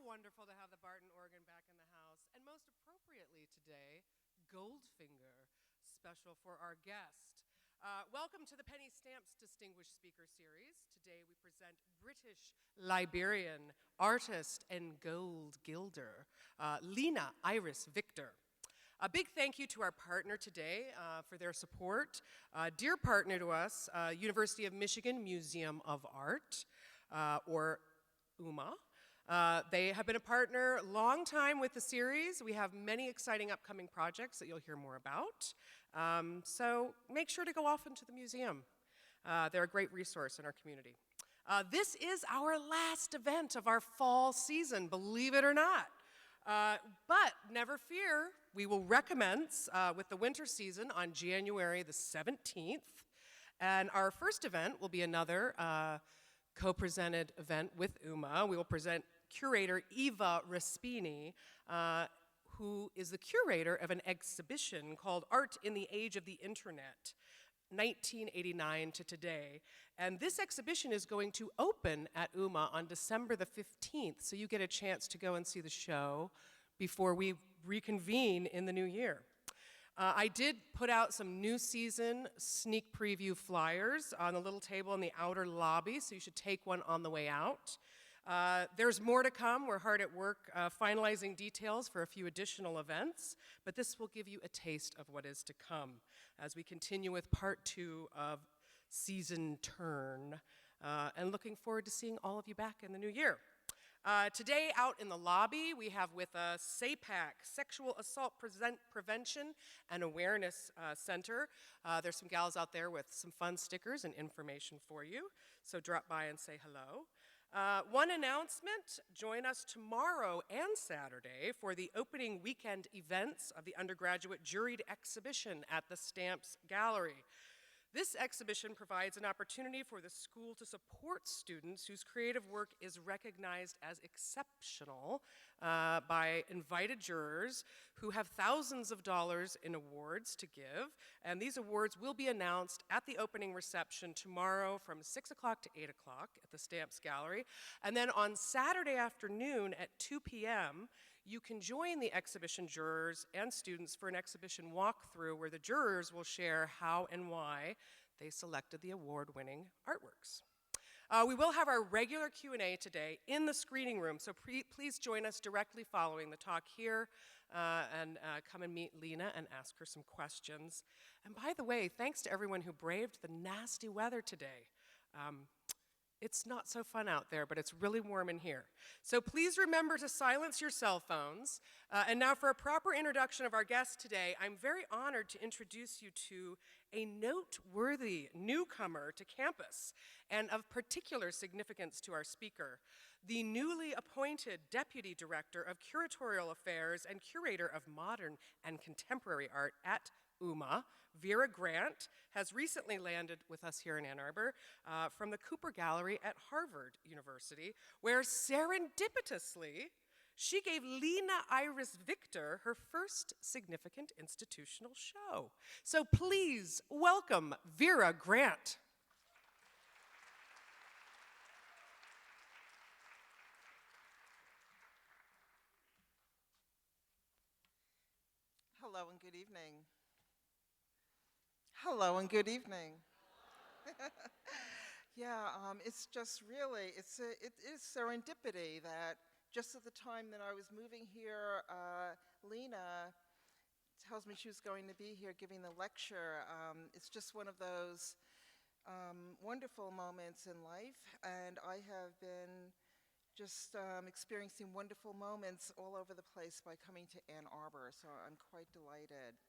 wonderful to have the Barton organ back in the house, and most appropriately today, Goldfinger, special for our guest. Welcome to the Penny Stamps Distinguished Speaker Series. Today we present British-Liberian artist and gold gilder, Lina Iris Viktor. A big thank you to our partner today for their support. Dear partner to us, University of Michigan Museum of Art, or UMA. They have been a partner a long time with the series. We have many exciting upcoming projects that you'll hear more about. So make sure to go off into the museum. They're a great resource in our community. This is our last event of our fall season, believe it or not. But never fear, we will recommence with the winter season on January the 17th. And our first event will be another co-presented event with UMA. We will present curator Eva Respini, who is the curator of an exhibition called Art in the Age of the Internet, 1989 to today. And this exhibition is going to open at UMA on December the 15th, so you get a chance to go and see the show before we reconvene in the new year. I did put out some new season sneak preview flyers on the little table in the outer lobby, so you should take one on the way out. There's more to come. We're hard at work finalizing details for a few additional events, but this will give you a taste of what is to come as we continue with part 2 of Season Turn, and looking forward to seeing all of you back in the new year. Today out in the lobby we have with us SAPAC, Sexual Assault Prevention and Awareness Center. There's some gals out there with some fun stickers and information for you, so drop by and say hello. One announcement, join us tomorrow and Saturday for the opening weekend events of the undergraduate juried exhibition at the Stamps Gallery. This exhibition provides an opportunity for the school to support students whose creative work is recognized as exceptional by invited jurors who have thousands of dollars in awards to give. And these awards will be announced at the opening reception tomorrow from 6 o'clock to 8 o'clock at the Stamps Gallery. And then on Saturday afternoon at 2 p.m., you can join the exhibition jurors and students for an exhibition walkthrough where the jurors will share how and why they selected the award-winning artworks. We will have our regular Q&A today in the screening room, so please join us directly following the talk here and come and meet Lina and ask her some questions. And by the way, thanks to everyone who braved the nasty weather today. It's not so fun out there, but it's really warm in here. So please remember to silence your cell phones. And now for a proper introduction of our guest today, I'm very honored to introduce you to a noteworthy newcomer to campus and of particular significance to our speaker, the newly appointed Deputy Director of Curatorial Affairs and Curator of Modern and Contemporary Art at UMA, Vera Grant, has recently landed with us here in Ann Arbor from the Cooper Gallery at Harvard University, where serendipitously, she gave Lina Iris Viktor her first significant institutional show. So please welcome Vera Grant. Hello and good evening. Hello and good evening. Yeah, it's just really, it is serendipity that just at the time that I was moving here, Lina tells me she was going to be here giving the lecture. It's just one of those wonderful moments in life, and I have been just experiencing wonderful moments all over the place by coming to Ann Arbor, so I'm quite delighted.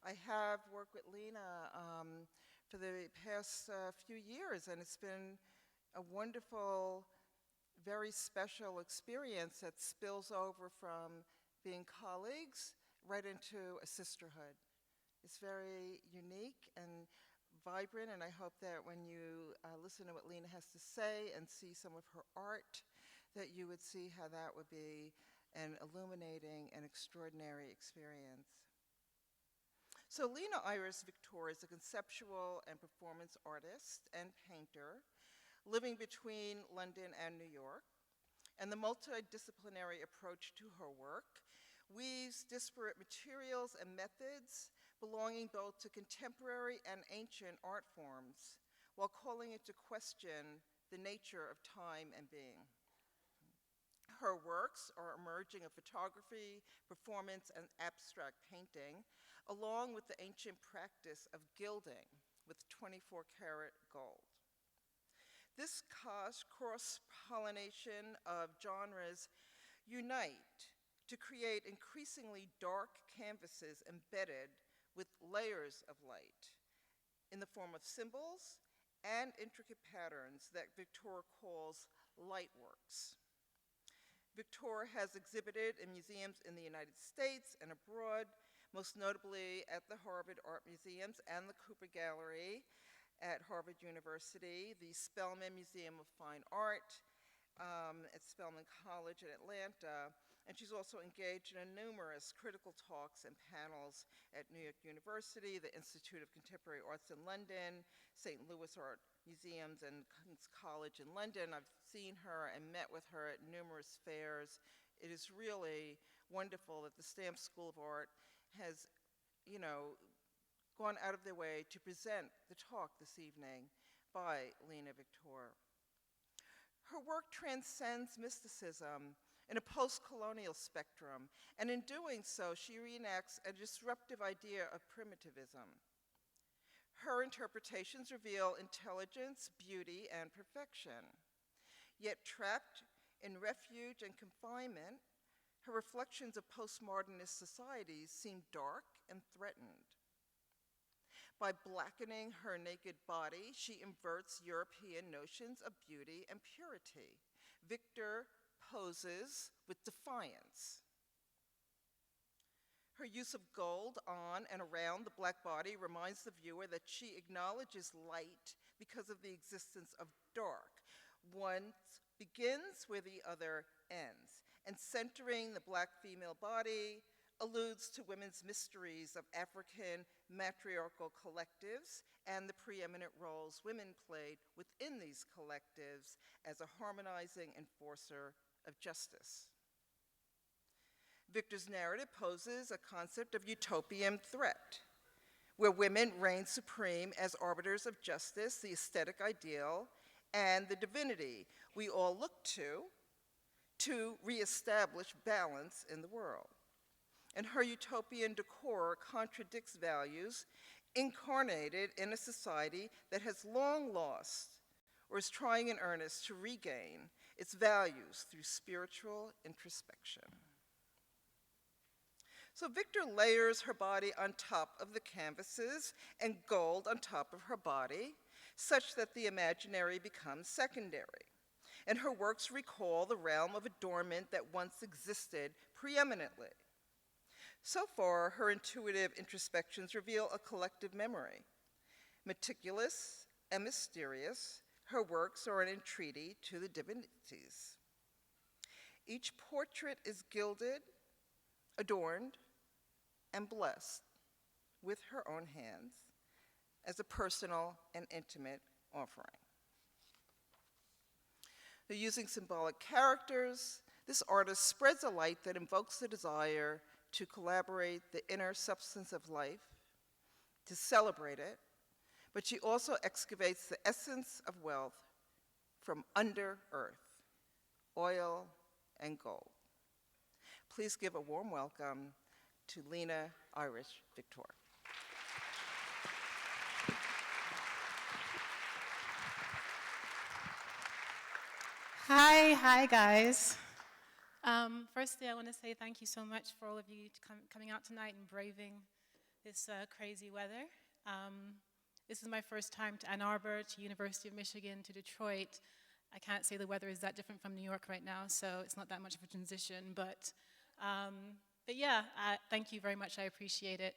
I have worked with Lina for the past few years, and it's been a wonderful, very special experience that spills over from being colleagues right into a sisterhood. It's very unique and vibrant, and I hope that when you listen to what Lina has to say and see some of her art, that you would see how that would be an illuminating and extraordinary experience. So Lina Iris Viktor is a conceptual and performance artist and painter living between London and New York. and the multidisciplinary approach to her work weaves disparate materials and methods belonging both to contemporary and ancient art forms, while calling into question the nature of time and being. Her works are a merging of photography, performance, and abstract painting, along with the ancient practice of gilding with 24-karat gold. This cross-pollination of genres unite to create increasingly dark canvases embedded with layers of light in the form of symbols and intricate patterns that Viktor calls lightworks. Viktor has exhibited in museums in the United States and abroad, most notably at the Harvard Art Museums and the Cooper Gallery at Harvard University, the Spelman Museum of Fine Art at Spelman College in Atlanta, and she's also engaged in numerous critical talks and panels at New York University, the Institute of Contemporary Arts in London, St. Louis Art Museums, and King's College in London. I've seen her and met with her at numerous fairs. It is really wonderful that the Stamps School of Art has, gone out of their way to present the talk this evening by Lina Viktor. Her work transcends mysticism in a post-colonial spectrum, and in doing so, she reenacts a disruptive idea of primitivism. Her interpretations reveal intelligence, beauty, and perfection. Yet trapped in refuge and confinement, her reflections of postmodernist societies seem dark and threatened. By blackening her naked body, she inverts European notions of beauty and purity. Viktor poses with defiance. Her use of gold on and around the black body reminds the viewer that she acknowledges light because of the existence of dark. One begins where the other ends, and centering the black female body alludes to women's mysteries of African matriarchal collectives and the preeminent roles women played within these collectives as a harmonizing enforcer of justice. Viktor's narrative poses a concept of utopian threat, where women reign supreme as arbiters of justice, the aesthetic ideal, and the divinity we all look to reestablish balance in the world. And her utopian decor contradicts values incarnated in a society that has long lost or is trying in earnest to regain its values through spiritual introspection. So Viktor layers her body on top of the canvases and gold on top of her body, such that the imaginary becomes secondary. And her works recall the realm of adornment that once existed preeminently. So far, her intuitive introspections reveal a collective memory. Meticulous and mysterious, her works are an entreaty to the divinities. Each portrait is gilded, adorned, and blessed with her own hands as a personal and intimate offering. Using symbolic characters, this artist spreads a light that invokes the desire to collaborate the inner substance of life, to celebrate it, but she also excavates the essence of wealth from under earth, oil and gold. Please give a warm welcome to Lina Iris Viktor. Hi guys. Firstly, I want to say thank you so much for all of you coming out tonight and braving this crazy weather. This is my first time to Ann Arbor, to University of Michigan, to Detroit. I can't say the weather is that different from New York right now, so it's not that much of a transition. But yeah, thank you very much. I appreciate it.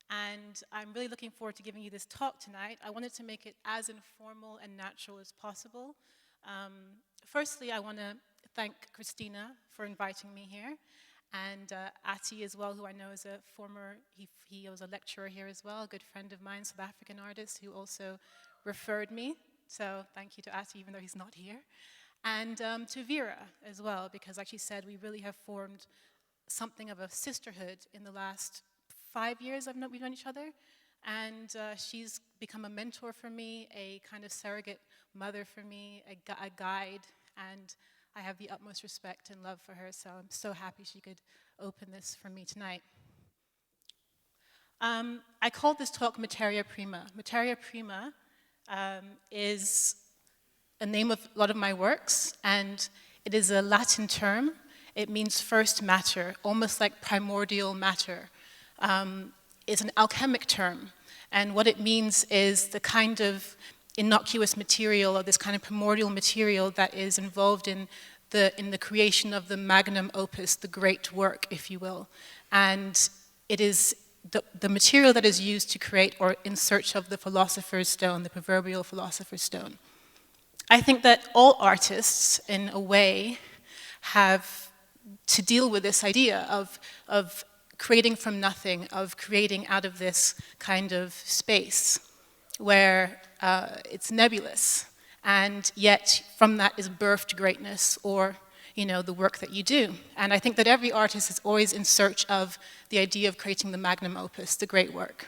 And I'm really looking forward to giving you this talk tonight. I wanted to make it as informal and natural as possible. Firstly, I want to thank Christina for inviting me here, and Ati as well, who I know is a former, he was a lecturer here as well, a good friend of mine, South African artist, who also referred me. So thank you to Ati, even though he's not here. And to Vera as well, because like she said, we really have formed something of a sisterhood in the last 5 years we've known each other. And she's become a mentor for me, a kind of surrogate mother for me, a guide, and I have the utmost respect and love for her, so I'm so happy she could open this for me tonight. I called this talk Materia Prima. Materia Prima is a name of a lot of my works, and it is a Latin term. It means first matter, almost like primordial matter. It's an alchemic term, and what it means is the kind of innocuous material, or this kind of primordial material that is involved in the creation of the magnum opus, the great work, if you will. And it is the material that is used to create, or in search of, the philosopher's stone, the proverbial philosopher's stone. I think that all artists, in a way, have to deal with this idea of creating from nothing, of creating out of this kind of space where it's nebulous, and yet from that is birthed greatness, or the work that you do. And I think that every artist is always in search of the idea of creating the magnum opus, the great work.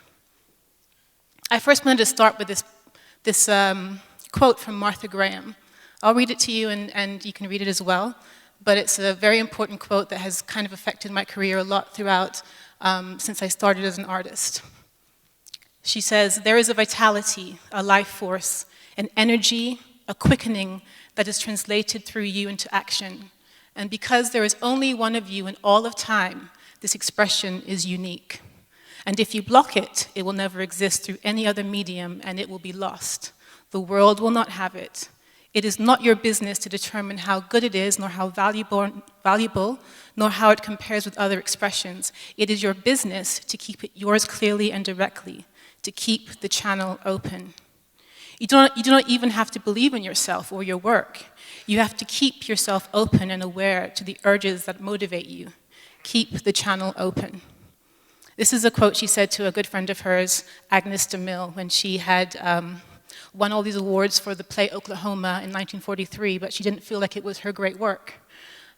I first wanted to start with this quote from Martha Graham. I'll read it to you, and you can read it as well. But it's a very important quote that has kind of affected my career a lot throughout since I started as an artist. She says, "There is a vitality, a life force, an energy, a quickening that is translated through you into action. And because there is only one of you in all of time, this expression is unique. And if you block it, it will never exist through any other medium, and it will be lost. The world will not have it. It is not your business to determine how good it is, nor how valuable, nor how it compares with other expressions. It is your business to keep it yours clearly and directly, to keep the channel open. You do not even have to believe in yourself or your work. You have to keep yourself open and aware to the urges that motivate you. Keep the channel open." This is a quote she said to a good friend of hers, Agnes DeMille, when she had won all these awards for the play Oklahoma in 1943, but she didn't feel like it was her great work.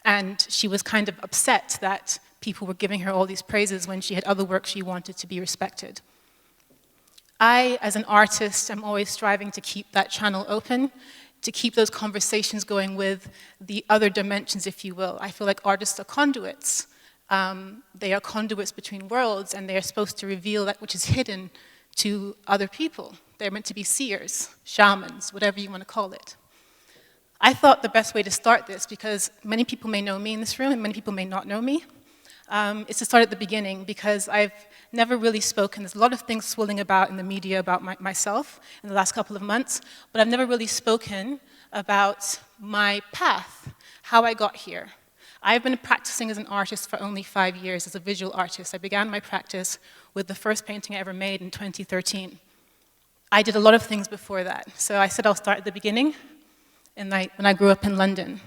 And she was kind of upset that people were giving her all these praises when she had other work she wanted to be respected. I, as an artist, am always striving to keep that channel open, to keep those conversations going with the other dimensions, if you will. I feel like artists are conduits. They are conduits between worlds, and they are supposed to reveal that which is hidden to other people. They're meant to be seers, shamans, whatever you want to call it. I thought the best way to start this, because many people may know me in this room, and many people may not know me, is to start at the beginning, because I've never really spoken. There's a lot of things swirling about in the media about myself in the last couple of months, but I've never really spoken about my path, how I got here. I've been practicing as an artist for only 5 years, as a visual artist. I began my practice with the first painting I ever made in 2013. I did a lot of things before that, so I said I'll start at the beginning, and when I grew up in London.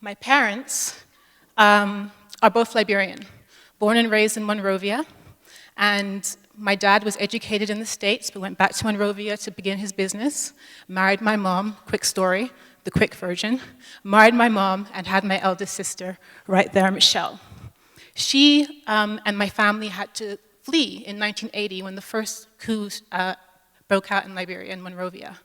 My parents are both Liberian, born and raised in Monrovia, and my dad was educated in the States, but went back to Monrovia to begin his business, married my mom, quick story, the quick version, married my mom and had my eldest sister right there, Michelle. She and my family had to flee in 1980 when the first coup broke out in Liberia and Monrovia.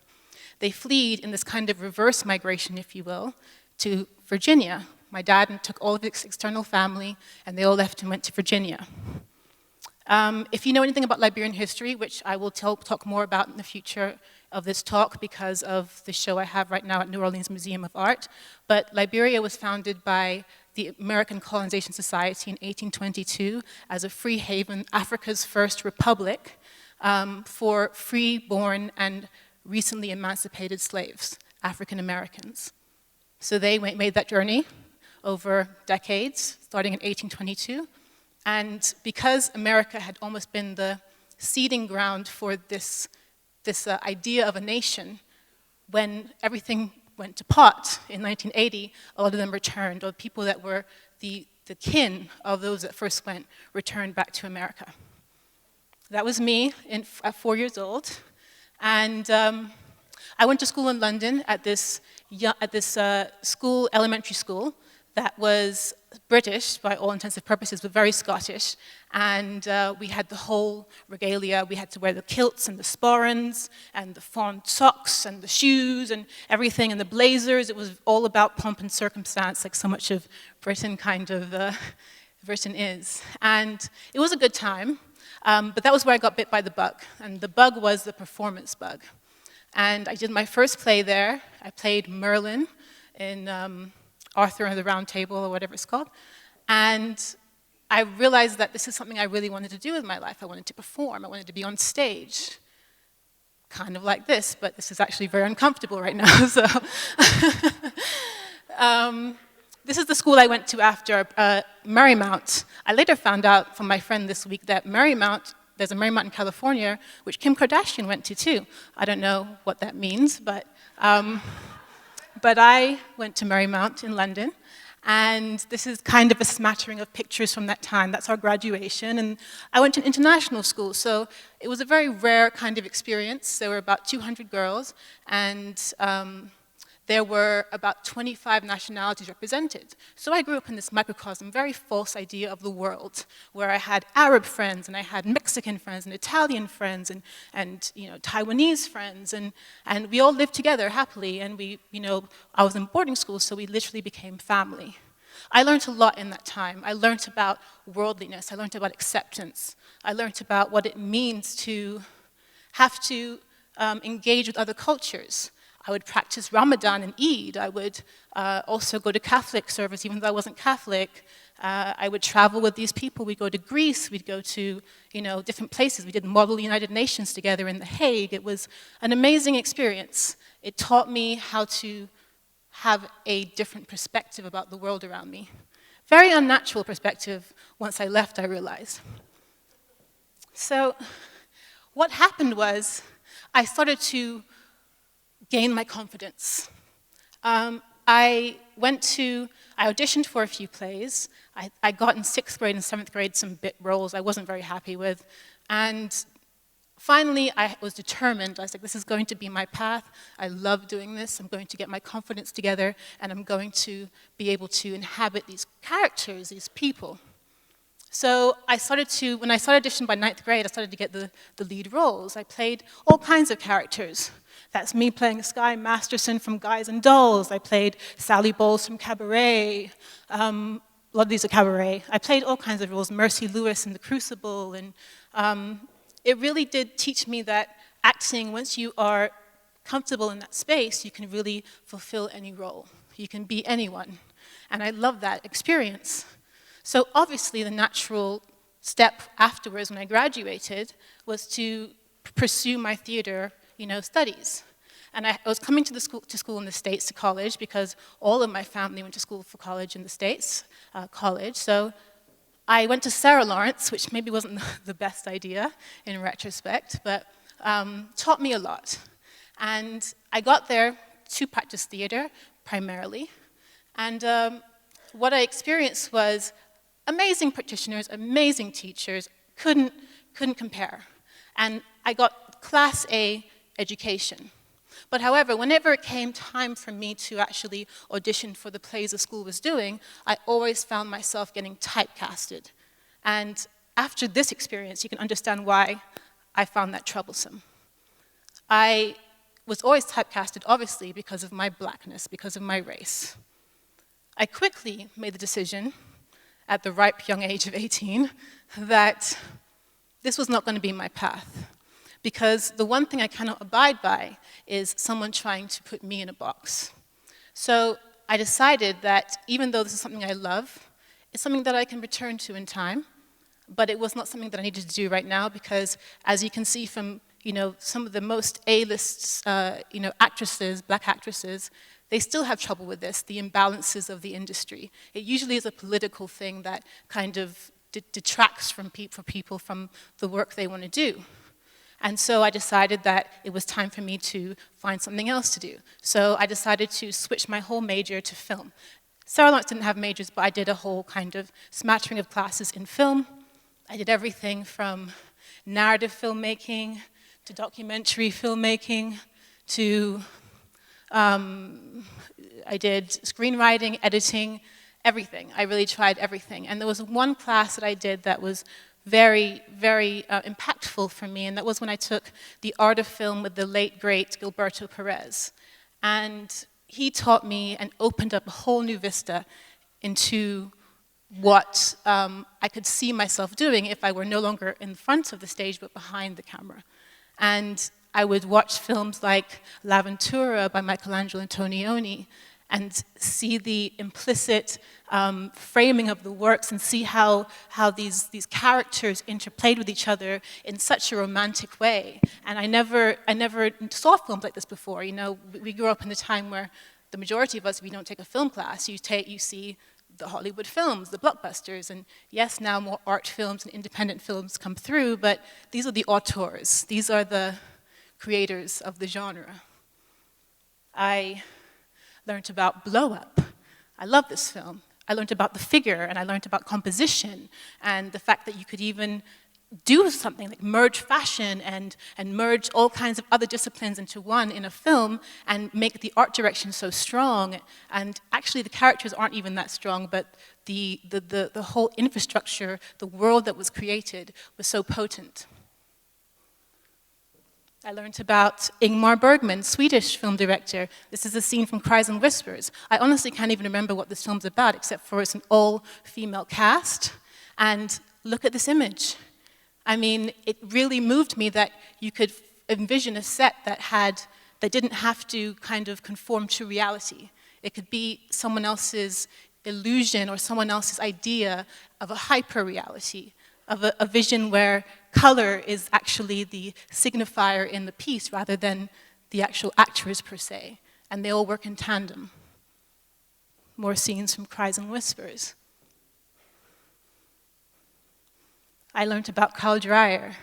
They fled in this kind of reverse migration, if you will, to Virginia. My dad took all of his external family, and they all left and went to Virginia. If you know anything about Liberian history, which I will talk more about in the future of this talk because of the show I have right now at New Orleans Museum of Art, but Liberia was founded by the American Colonization Society in 1822 as a free haven, Africa's first republic for free-born and recently emancipated slaves, African Americans. So they made that journey over decades, starting in 1822. And because America had almost been the seeding ground for this idea of a nation, when everything went to pot in 1980, a lot of them returned, or people that were the kin of those that first went returned back to America. That was me at 4 years old. And I went to school in London at this school, elementary school, that was British by all intents and purposes, but very Scottish. And we had the whole regalia. We had to wear the kilts and the sporrans and the fawn socks and the shoes and everything and the blazers. It was all about pomp and circumstance, like so much of Britain Britain is. And it was a good time, but that was where I got bit by the bug. And the bug was the performance bug. And I did my first play there. I played Merlin in Arthur and the Round Table, or whatever it's called. And I realized that this is something I really wanted to do with my life. I wanted to perform. I wanted to be on stage. Kind of like this, but this is actually very uncomfortable right now. So, this is the school I went to after Marymount. I later found out from my friend this week that Marymount, there's a Marymount in California, which Kim Kardashian went to too. I don't know what that means, but I went to Marymount in London, and this is kind of a smattering of pictures from that time. That's our graduation, and I went to an international school, so it was a very rare kind of experience. There were about 200 girls, and there were about 25 nationalities represented. So I grew up in this microcosm, very false idea of the world, where I had Arab friends, and I had Mexican friends, and Italian friends, and Taiwanese friends, and we all lived together happily, and I was in boarding school, so we literally became family. I learned a lot in that time. I learned about worldliness. I learned about acceptance. I learned about what it means to have to engage with other cultures. I would practice Ramadan and Eid. I would also go to Catholic service, even though I wasn't Catholic. I would travel with these people. We'd go to Greece. We'd go to different places. We did Model United Nations together in The Hague. It was an amazing experience. It taught me how to have a different perspective about the world around me. Very unnatural perspective. Once I left, I realized. So what happened was I started to gain my confidence. I auditioned for a few plays. I got in 6th grade and 7th grade some bit roles I wasn't very happy with. And finally, I was determined. I was like, this is going to be my path. I love doing this. I'm going to get my confidence together, and I'm going to be able to inhabit these characters, these people. So when I started auditioning by 9th grade, I started to get the lead roles. I played all kinds of characters. That's me playing Skye Masterson from Guys and Dolls. I played Sally Bowles from Cabaret. A lot of these are Cabaret. I played all kinds of roles, Mercy Lewis in The Crucible. And it really did teach me that acting, once you are comfortable in that space, you can really fulfill any role. You can be anyone. And I love that experience. So obviously the natural step afterwards when I graduated was to pursue my theater studies. And I was coming to school in the States, to college, because all of my family went to school for college in the States, So I went to Sarah Lawrence, which maybe wasn't the best idea in retrospect, but taught me a lot. And I got there to practice theater, primarily. And what I experienced was amazing practitioners, amazing teachers, couldn't compare. And I got Class A education. But however, whenever it came time for me to actually audition for the plays the school was doing, I always found myself getting typecasted. And after this experience, you can understand why I found that troublesome. I was always typecasted, obviously, because of my blackness, because of my race. I quickly made the decision, at the ripe young age of 18, that this was not going to be my path. Because the one thing I cannot abide by is someone trying to put me in a box. So I decided that even though this is something I love, it's something that I can return to in time, but it was not something that I needed to do right now because, as you can see from some of the most A-list actresses, black actresses, they still have trouble with this, the imbalances of the industry. It usually is a political thing that kind of detracts from people from the work they want to do. And so I decided that it was time for me to find something else to do. So I decided to switch my whole major to film. Sarah Lawrence didn't have majors, but I did a whole kind of smattering of classes in film. I did everything from narrative filmmaking to documentary filmmaking to, I did screenwriting, editing, everything. I really tried everything. And there was one class that I did that was very, very impactful for me, and that was when I took the art of film with the late, great Gilberto Perez. And he taught me and opened up a whole new vista into what I could see myself doing if I were no longer in front of the stage but behind the camera. And I would watch films like L'Avventura by Michelangelo Antonioni and see the implicit framing of the works and see how these characters interplayed with each other in such a romantic way. And I never saw films like this before. You know, we grew up in a time where the majority of us, we don't take a film class. You see the Hollywood films, the blockbusters, and yes, now more art films and independent films come through, but these are the auteurs. These are the creators of the genre. I learned about Blow Up. I love this film. I learned about the figure, and I learned about composition, and the fact that you could even do something like merge fashion and merge all kinds of other disciplines into one in a film and make the art direction so strong. And actually the characters aren't even that strong, but the whole infrastructure, the world that was created was so potent. I learned about Ingmar Bergman, Swedish film director. This is a scene from Cries and Whispers. I honestly can't even remember what this film's about, except for it's an all-female cast. And look at this image. I mean, it really moved me that you could envision a set that didn't have to kind of conform to reality. It could be someone else's illusion or someone else's idea of a hyper-reality, of a vision where color is actually the signifier in the piece rather than the actual actors per se. And they all work in tandem. More scenes from Cries and Whispers. I learned about Carl Dreyer.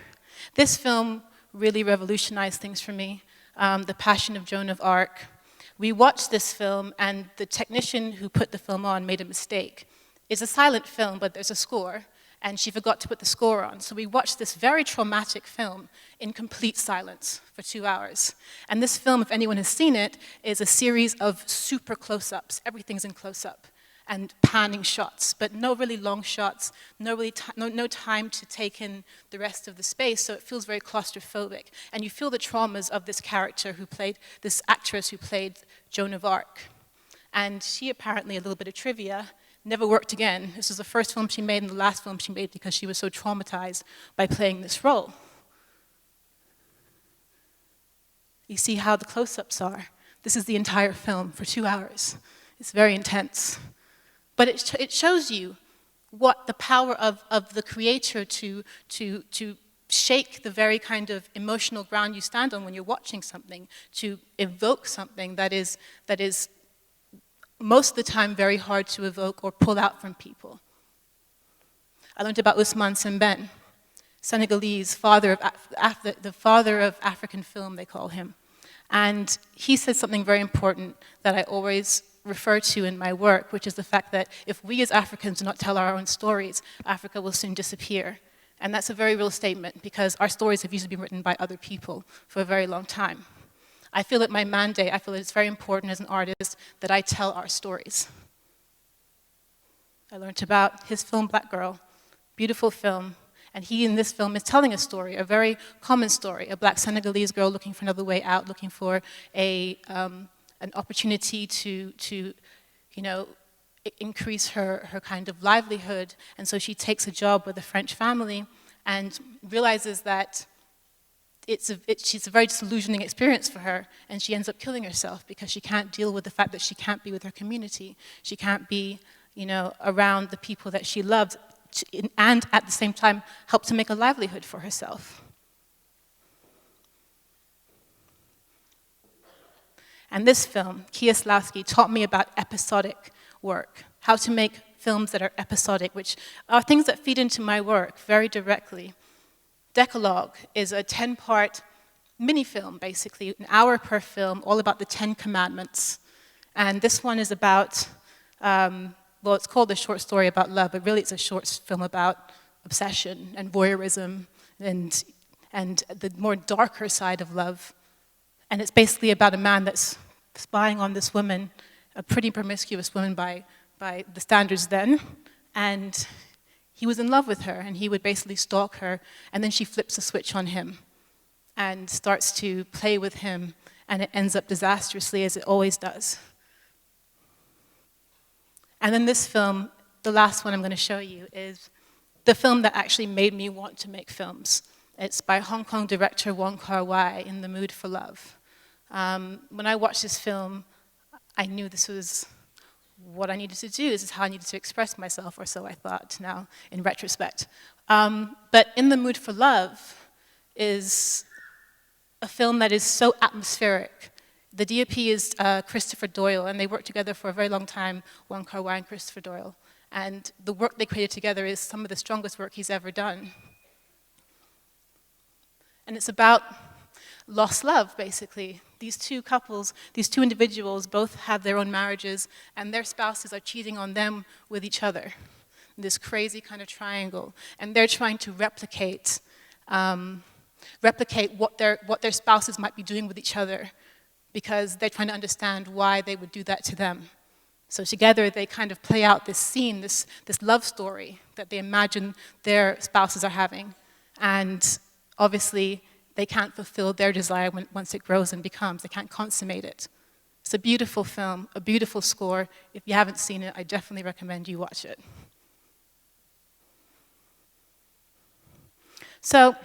This film really revolutionized things for me. The Passion of Joan of Arc. We watched this film, and the technician who put the film on made a mistake. It's a silent film, but there's a score, and she forgot to put the score on. So we watched this very traumatic film in complete silence for 2 hours. And this film, if anyone has seen it, is a series of super close-ups. Everything's in close-up. And panning shots, but no really long shots, no time to take in the rest of the space, so it feels very claustrophobic. And you feel the traumas of this this actress who played Joan of Arc. And she apparently, a little bit of trivia, never worked again. This was the first film she made and the last film she made because she was so traumatized by playing this role. You see how the close-ups are. This is the entire film for 2 hours. It's very intense. But it shows you what the power of the creator to shake the very kind of emotional ground you stand on when you're watching something, to evoke something that is most of the time very hard to evoke or pull out from people. I learned about Ousmane Sembène, Senegalese, the father of African film, they call him. And he said something very important that I always refer to in my work, which is the fact that if we as Africans do not tell our own stories, Africa will soon disappear. And that's a very real statement because our stories have usually been written by other people for a very long time. I feel that my mandate, I feel that it's very important as an artist that I tell our stories. I learned about his film Black Girl, beautiful film, and he in this film is telling a story, a very common story, a Black Senegalese girl looking for another way out, looking for an opportunity to increase her kind of livelihood. And so she takes a job with a French family and realizes that it's a very disillusioning experience for her, and she ends up killing herself because she can't deal with the fact that she can't be with her community. She can't be, around the people that she loved, and at the same time help to make a livelihood for herself. And this film, Kieslowski, taught me about episodic work, how to make films that are episodic, which are things that feed into my work very directly. Decalogue is a 10-part mini-film, basically, an hour per film, all about the 10 Commandments. And this one is about, it's called a short story about love, but really it's a short film about obsession and voyeurism and the more darker side of love. And it's basically about a man that's spying on this woman, a pretty promiscuous woman by the standards then, and he was in love with her, and he would basically stalk her, and then she flips a switch on him and starts to play with him, and it ends up disastrously, as it always does. And then this film, the last one I'm going to show you, is the film that actually made me want to make films. It's by Hong Kong director Wong Kar-wai, In the Mood for Love. When I watched this film, I knew this was what I needed to do. This is how I needed to express myself, or so I thought now, in retrospect. But In the Mood for Love is a film that is so atmospheric. The DOP is Christopher Doyle, and they worked together for a very long time, Wong Kar-wai and Christopher Doyle. And the work they created together is some of the strongest work he's ever done. And it's about lost love, basically. These two couples, these two individuals, both have their own marriages, and their spouses are cheating on them with each other. This crazy kind of triangle. And they're trying to replicate what their spouses might be doing with each other, because they're trying to understand why they would do that to them. So together they kind of play out this scene, this love story that they imagine their spouses are having. And obviously, they can't fulfill their desire once it grows and becomes. They can't consummate it. It's a beautiful film, a beautiful score. If you haven't seen it, I definitely recommend you watch it. So,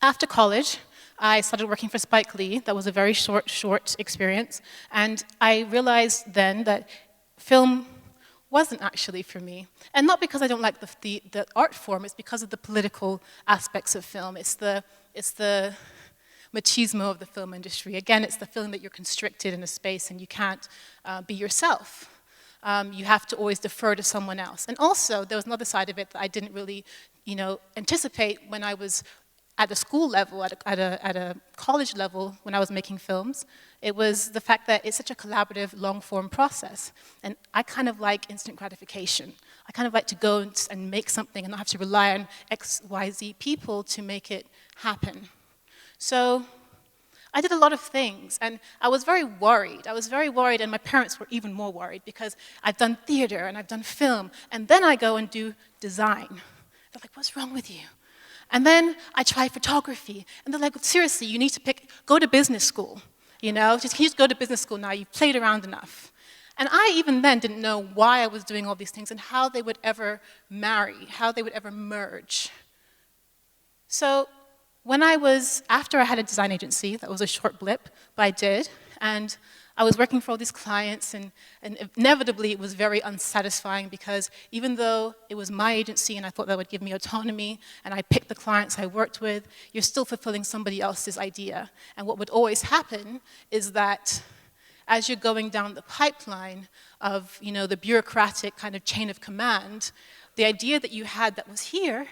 after college, I started working for Spike Lee. That was a very short experience. And I realized then that film wasn't actually for me. And not because I don't like the art form, it's because of the political aspects of film. It's the machismo of the film industry. Again, it's the feeling that you're constricted in a space and you can't be yourself. You have to always defer to someone else. And also, there was another side of it that I didn't really, anticipate when I was at a school level, at a college level, when I was making films. It was the fact that it's such a collaborative, long-form process. And I kind of like instant gratification. I kind of like to go and make something and not have to rely on X, Y, Z people to make it happen. So I did a lot of things, and I was very worried. I was very worried, and my parents were even more worried, because I've done theater and I've done film, and then I go and do design. They're like, what's wrong with you? And then I tried photography, and they're like, seriously, you need to go to business school. Just go to business school now, you've played around enough. And I even then didn't know why I was doing all these things and how they would ever marry, how they would ever merge. So after I had a design agency, that was a short blip, but I did, and I was working for all these clients, and inevitably it was very unsatisfying, because even though it was my agency and I thought that would give me autonomy, and I picked the clients I worked with, you're still fulfilling somebody else's idea. And what would always happen is that as you're going down the pipeline of the bureaucratic kind of chain of command, the idea that you had that was here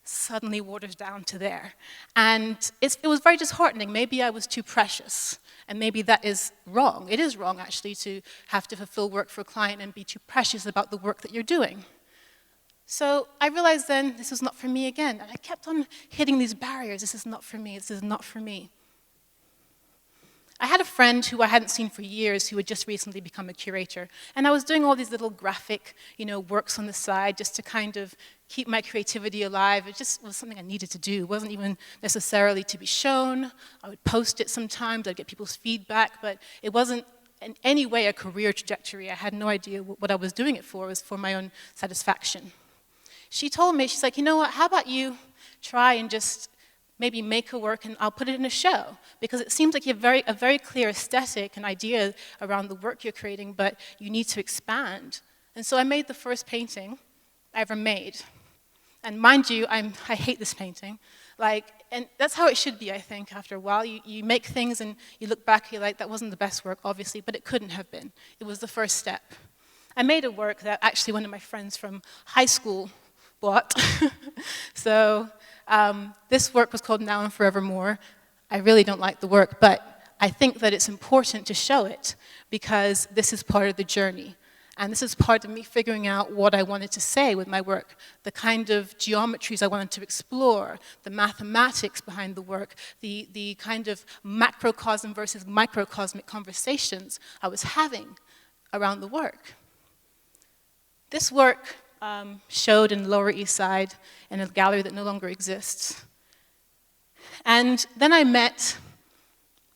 suddenly waters down to there. And it was very disheartening. Maybe I was too precious. And maybe that is wrong. It is wrong, actually, to have to fulfill work for a client and be too precious about the work that you're doing. So I realized then this was not for me again. And I kept on hitting these barriers. This is not for me. This is not for me. I had a friend who I hadn't seen for years who had just recently become a curator. And I was doing all these little graphic, works on the side just to kind of keep my creativity alive. It just was something I needed to do. It wasn't even necessarily to be shown. I would post it sometimes. I'd get people's feedback. But it wasn't in any way a career trajectory. I had no idea what I was doing it for. It was for my own satisfaction. She told me, she's like, you know what, how about you try and just maybe make a work and I'll put it in a show, because it seems like you have a very clear aesthetic and idea around the work you're creating, but you need to expand. And so I made the first painting I ever made. And mind you, I hate this painting. And that's how it should be, I think, after a while. You make things and you look back, you're like, that wasn't the best work, obviously, but it couldn't have been. It was the first step. I made a work that actually one of my friends from high school bought. So this work was called Now and Forevermore. I really don't like the work, but I think that it's important to show it, because this is part of the journey. And this is part of me figuring out what I wanted to say with my work, the kind of geometries I wanted to explore, the mathematics behind the work, the kind of macrocosm versus microcosmic conversations I was having around the work. This work showed in Lower East Side in a gallery that no longer exists. And then I met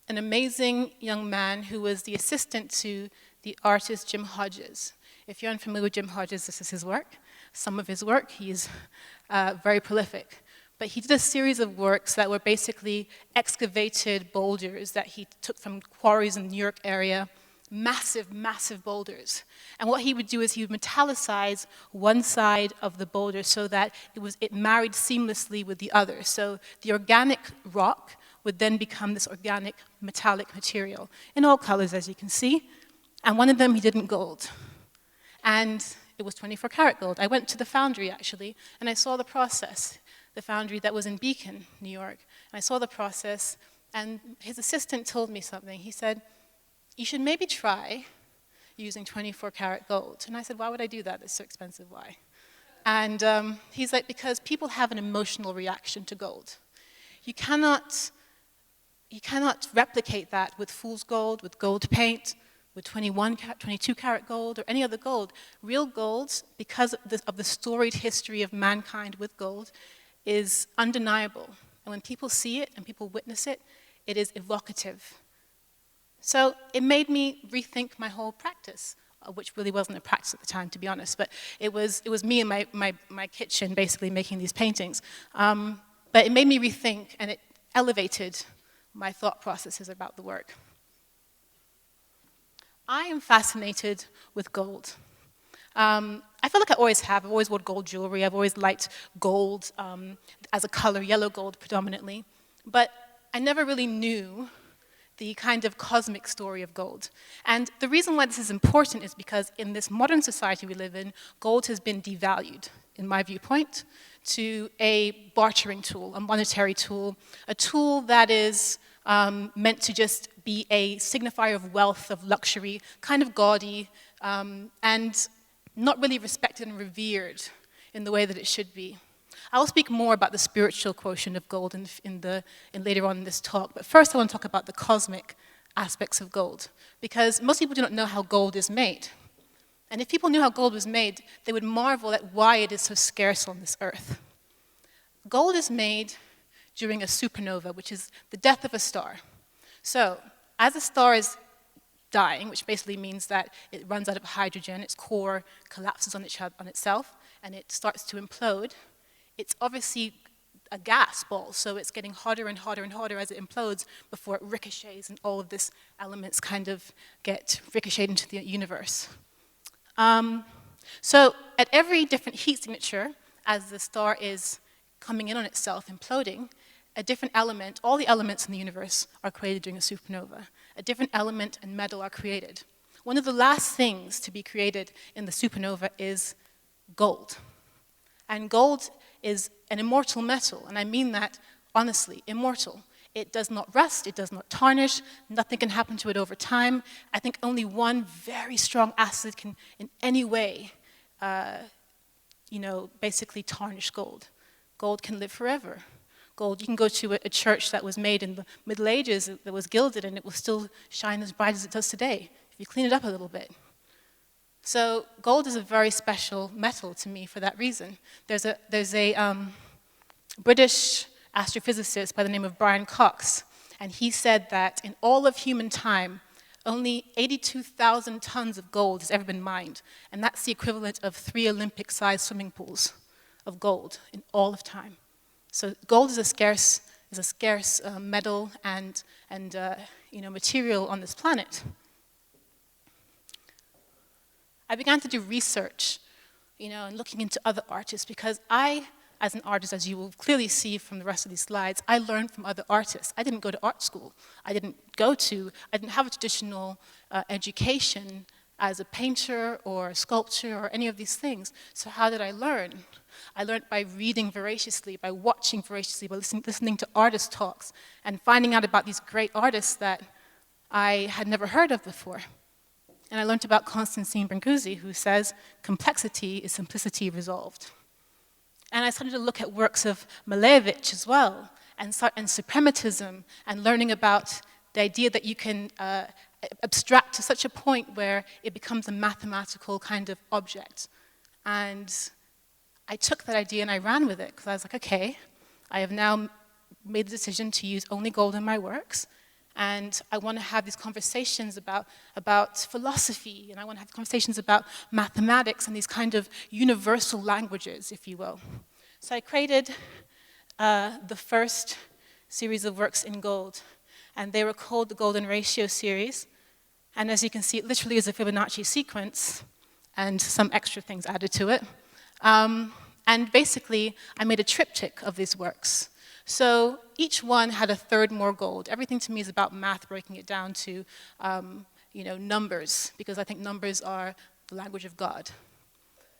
an amazing young man who was the assistant to the artist Jim Hodges. If you're unfamiliar with Jim Hodges, this is his work. Some of his work, he's very prolific. But he did a series of works that were basically excavated boulders that he took from quarries in the New York area, massive, massive boulders. And what he would do is he would metallicize one side of the boulder so that it married seamlessly with the other. So the organic rock would then become this organic metallic material in all colors, as you can see. And one of them he did in gold. And it was 24 karat gold. I went to the foundry, actually, and I saw the process, the foundry that was in Beacon, New York. And I saw the process, and his assistant told me something. He said, you should maybe try using 24 karat gold. And I said, why would I do that? It's so expensive, why? And he's like, because people have an emotional reaction to gold. You cannot replicate that with fool's gold, with gold paint, with 22 karat gold, or any other gold. Real gold, because of the storied history of mankind with gold, is undeniable. And when people see it and people witness it, it is evocative. So it made me rethink my whole practice, which really wasn't a practice at the time, to be honest. But it was me in my kitchen, basically, making these paintings. But it made me rethink, and it elevated my thought processes about the work. I am fascinated with gold. I feel like I always have. I've always worn gold jewelry. I've always liked gold as a color, yellow gold predominantly. But I never really knew the kind of cosmic story of gold. And the reason why this is important is because in this modern society we live in, gold has been devalued, in my viewpoint, to a bartering tool, a monetary tool, a tool that is meant to just be a signifier of wealth, of luxury, kind of gaudy, and not really respected and revered in the way that it should be. I'll speak more about the spiritual quotient of gold later on in this talk, but first I want to talk about the cosmic aspects of gold, because most people do not know how gold is made. And if people knew how gold was made, they would marvel at why it is so scarce on this earth. Gold is made during a supernova, which is the death of a star. So, as a star is dying, which basically means that it runs out of hydrogen, its core collapses on itself, and it starts to implode, it's obviously a gas ball, so it's getting hotter and hotter and hotter as it implodes before it ricochets, and all of these elements kind of get ricocheted into the universe. So at every different heat signature, as the star is coming in on itself, imploding, a different element, all the elements in the universe are created during a supernova. A different element and metal are created. One of the last things to be created in the supernova is gold. And gold is an immortal metal, and I mean that honestly, immortal. It does not rust, it does not tarnish, nothing can happen to it over time. I think only one very strong acid can in any way, basically tarnish gold. Gold can live forever. Gold, you can go to a church that was made in the Middle Ages that was gilded, and it will still shine as bright as it does today if you clean it up a little bit. So gold is a very special metal to me for that reason. There's a British astrophysicist by the name of Brian Cox, and he said that in all of human time, only 82,000 tons of gold has ever been mined, and that's the equivalent of 3 Olympic-sized swimming pools of gold in all of time. So gold is a scarce metal and material on this planet. I began to do research, and looking into other artists, because I, as an artist, as you will clearly see from the rest of these slides, I learned from other artists. I didn't go to art school. I didn't have a traditional education as a painter or a sculptor or any of these things. So how did I learn? I learned by reading voraciously, by watching voraciously, by listening to artist talks, and finding out about these great artists that I had never heard of before. And I learned about Constantine Brancusi, who says, complexity is simplicity resolved. And I started to look at works of Malevich as well, and suprematism, and learning about the idea that you can abstract to such a point where it becomes a mathematical kind of object. And I took that idea and I ran with it, because I was like, okay, I have now made the decision to use only gold in my works, and I want to have these conversations about philosophy, and I want to have conversations about mathematics and these kind of universal languages, if you will. So I created the first series of works in gold, and they were called the Golden Ratio series. And as you can see, it literally is a Fibonacci sequence and some extra things added to it. And basically, I made a triptych of these works. So each one had a third more gold. Everything to me is about math, breaking it down to numbers, because I think numbers are the language of God.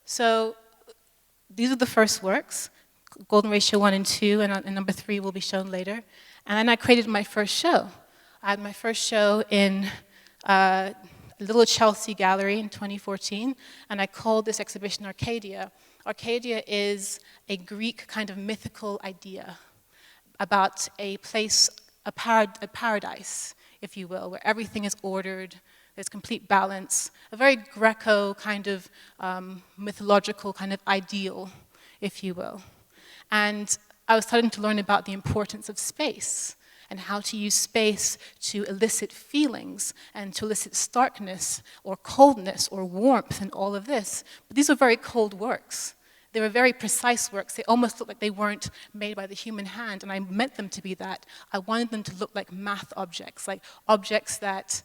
So these are the first works, Golden Ratio 1 and 2, and number 3 will be shown later. And then I created my first show. I had my first show in a little Chelsea gallery in 2014, and I called this exhibition Arcadia. Arcadia is a Greek kind of mythical idea about a place, a paradise, if you will, where everything is ordered, there's complete balance, a very Greco kind of mythological kind of ideal, if you will. And I was starting to learn about the importance of space and how to use space to elicit feelings and to elicit starkness or coldness or warmth and all of this. But these were very cold works. They were very precise works. They almost looked like they weren't made by the human hand, and I meant them to be that. I wanted them to look like math objects, like objects that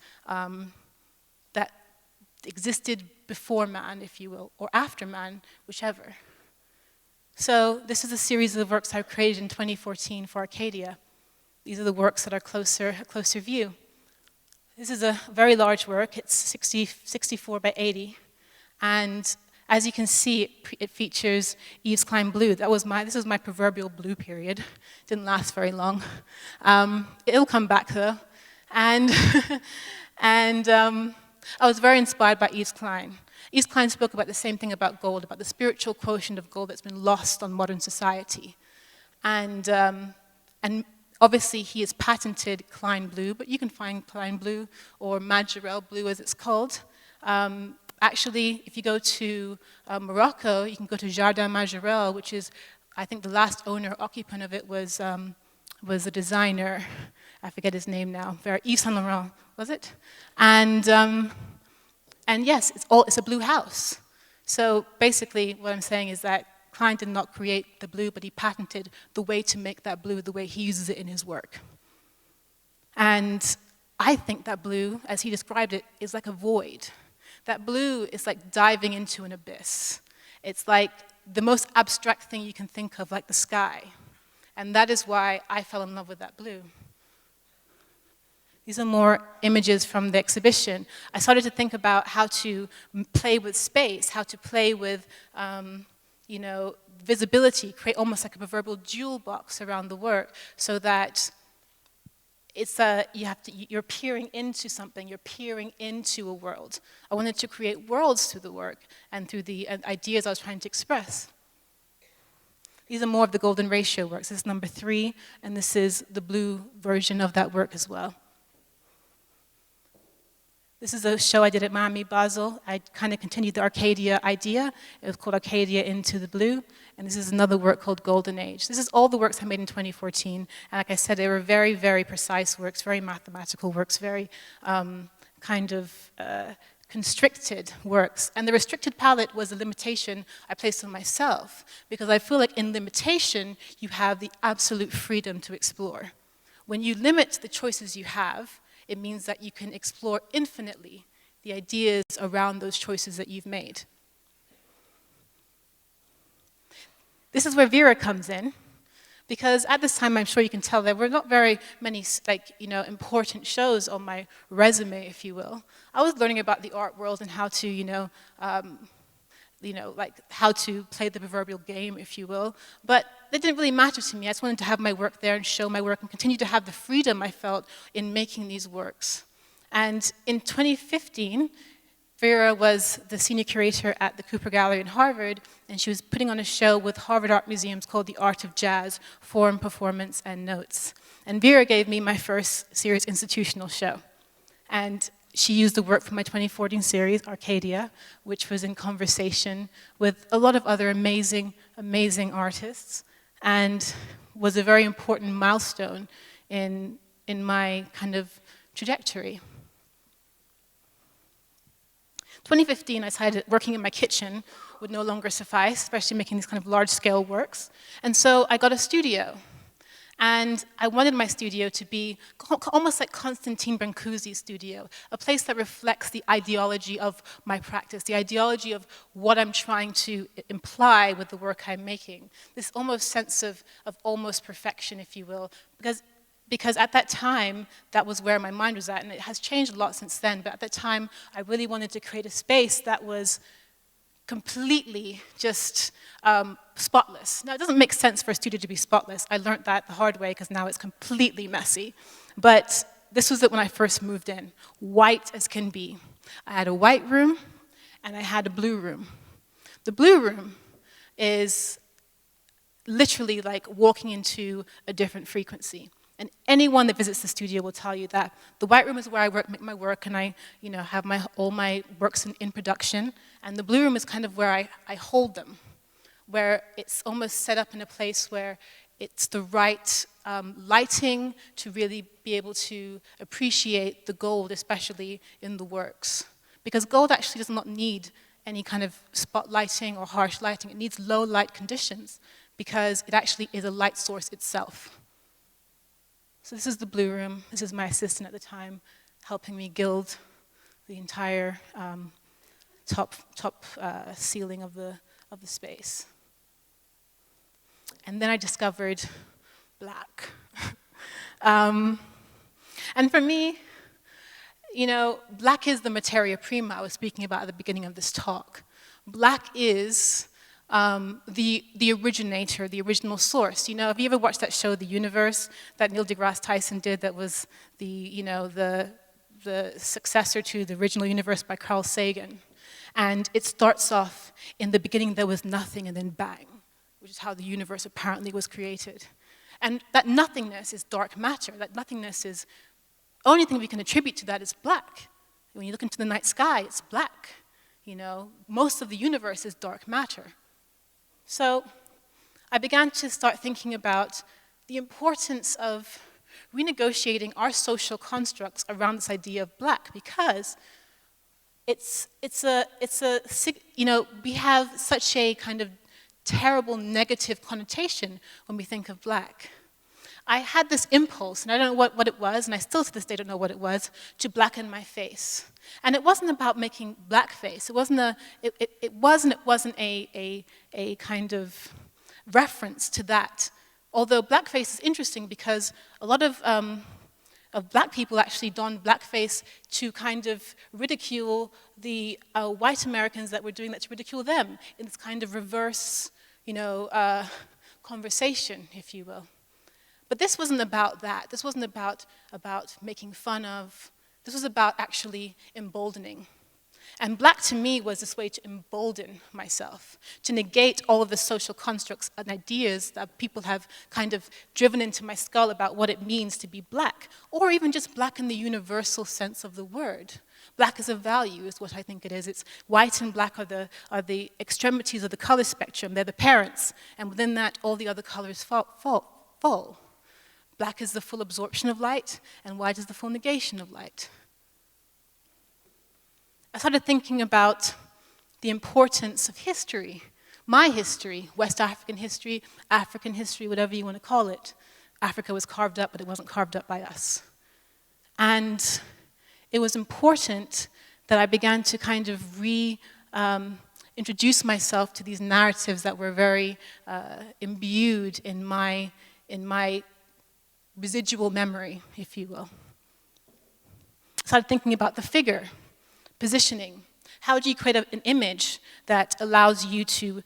existed before man, if you will, or after man, whichever. So this is a series of works I created in 2014 for Arcadia. These are the works that are a closer view. This is a very large work. It's 64 by 80. And as you can see, it features Yves Klein blue. This was my proverbial blue period. Didn't last very long. It'll come back though. And, I was very inspired by Yves Klein. Yves Klein spoke about the same thing about gold, about the spiritual quotient of gold that's been lost on modern society. And obviously he has patented Klein blue, but you can find Klein blue or Majorelle blue as it's called. Actually, if you go to Morocco, you can go to Jardin Majorelle, which is, I think the last owner, occupant of it was a designer. I forget his name now. Yves Saint Laurent, was it? And yes, it's a blue house. So basically, what I'm saying is that Klein did not create the blue, but he patented the way to make that blue the way he uses it in his work. And I think that blue, as he described it, is like a void. That blue is like diving into an abyss. It's like the most abstract thing you can think of, like the sky. And that is why I fell in love with that blue. These are more images from the exhibition. I started to think about how to play with space, how to play with, visibility, create almost like a proverbial jewel box around the work, so that you're peering into something, you're peering into a world. I wanted to create worlds through the work and through the ideas I was trying to express. These are more of the Golden Ratio works. This is number 3, and this is the blue version of that work as well. This is a show I did at Miami Basel. I kind of continued the Arcadia idea. It was called Arcadia Into the Blue. And this is another work called Golden Age. This is all the works I made in 2014. And like I said, they were very, very precise works, very mathematical works, very constricted works. And the restricted palette was a limitation I placed on myself, because I feel like in limitation, you have the absolute freedom to explore. When you limit the choices you have, it means that you can explore infinitely the ideas around those choices that you've made. This is where Vera comes in, because at this time, I'm sure you can tell, there were not very many important shows on my resume, if you will. I was learning about the art world and how to, how to play the proverbial game, if you will. But that didn't really matter to me. I just wanted to have my work there and show my work and continue to have the freedom I felt in making these works. And in 2015, Vera was the senior curator at the Cooper Gallery in Harvard, and she was putting on a show with Harvard Art Museums called The Art of Jazz, Form, Performance, and Notes. And Vera gave me my first serious institutional show. And she used the work from my 2014 series, Arcadia, which was in conversation with a lot of other amazing, amazing artists, and was a very important milestone in my kind of trajectory. 2015, I decided that working in my kitchen would no longer suffice, especially making these kind of large-scale works. And so I got a studio. And I wanted my studio to be almost like Constantine Brancusi's studio, a place that reflects the ideology of my practice, the ideology of what I'm trying to imply with the work I'm making. This almost sense of almost perfection, if you will, because at that time, that was where my mind was at, and it has changed a lot since then, but at that time, I really wanted to create a space that was completely just spotless. Now, it doesn't make sense for a studio to be spotless. I learned that the hard way, because now it's completely messy. But this was it when I first moved in, white as can be. I had a white room, and I had a blue room. The blue room is literally like walking into a different frequency. And anyone that visits the studio will tell you that. The white room is where I make my work, and I have all my works in production. And the blue room is kind of where I hold them, where it's almost set up in a place where it's the right lighting to really be able to appreciate the gold, especially in the works. Because gold actually does not need any kind of spotlighting or harsh lighting. It needs low light conditions because it actually is a light source itself. So this is the blue room. This is my assistant at the time, helping me gild the entire top ceiling of the space. And then I discovered black. And for me, black is the materia prima I was speaking about at the beginning of this talk. Black is the originator, the original source. Have you ever watched that show, The Universe, that Neil deGrasse Tyson did, that was the successor to The Original Universe by Carl Sagan? And it starts off, in the beginning there was nothing, and then bang, which is how the universe apparently was created. And that nothingness is dark matter. That nothingness is, only thing we can attribute to that is black. When you look into the night sky, it's black. Most of the universe is dark matter. So I began to start thinking about the importance of renegotiating our social constructs around this idea of black, because we have such a kind of terrible negative connotation when we think of black. I had this impulse, and I don't know what it was, and I still to this day don't know what it was, to blacken my face. And it wasn't about making blackface. It wasn't a kind of reference to that. Although blackface is interesting because a lot of black people actually don blackface to kind of ridicule the white Americans that were doing that, to ridicule them in this kind of reverse, conversation, if you will. But this wasn't about that. This wasn't about making fun of. This was about actually emboldening. And black to me was this way to embolden myself, to negate all of the social constructs and ideas that people have kind of driven into my skull about what it means to be black, or even just black in the universal sense of the word. Black as a value is what I think it is. It's white and black are the extremities of the color spectrum. They're the parents, and within that, all the other colors fall. Black is the full absorption of light, and white is the full negation of light. I started thinking about the importance of history, my history, West African history, African history, whatever you want to call it. Africa was carved up, but it wasn't carved up by us. And it was important that I began to kind of introduce myself to these narratives that were very imbued in my residual memory, if you will. I started thinking about the figure, positioning. How do you create an image that allows you to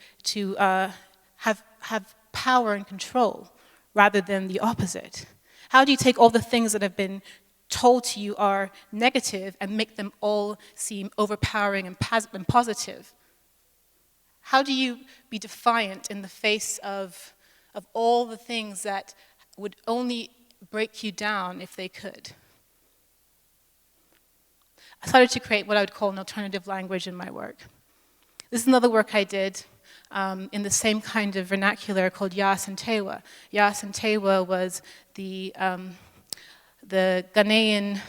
have power and control rather than the opposite? How do you take all the things that have been told to you are negative and make them all seem overpowering and positive? How do you be defiant in the face of all the things that would only break you down if they could? I started to create what I would call an alternative language in my work. This is another work I did in the same kind of vernacular called Yas and Tewa. Yas and Tewa was the Ghanaian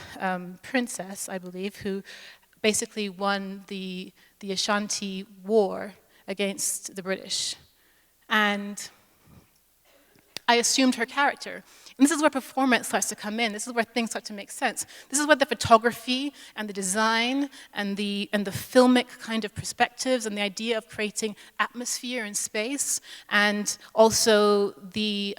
princess, I believe, who basically won the Ashanti War against the British. And I assumed her character. And this is where performance starts to come in. This is where things start to make sense. This is where the photography and the design and the filmic kind of perspectives and the idea of creating atmosphere and space, and also the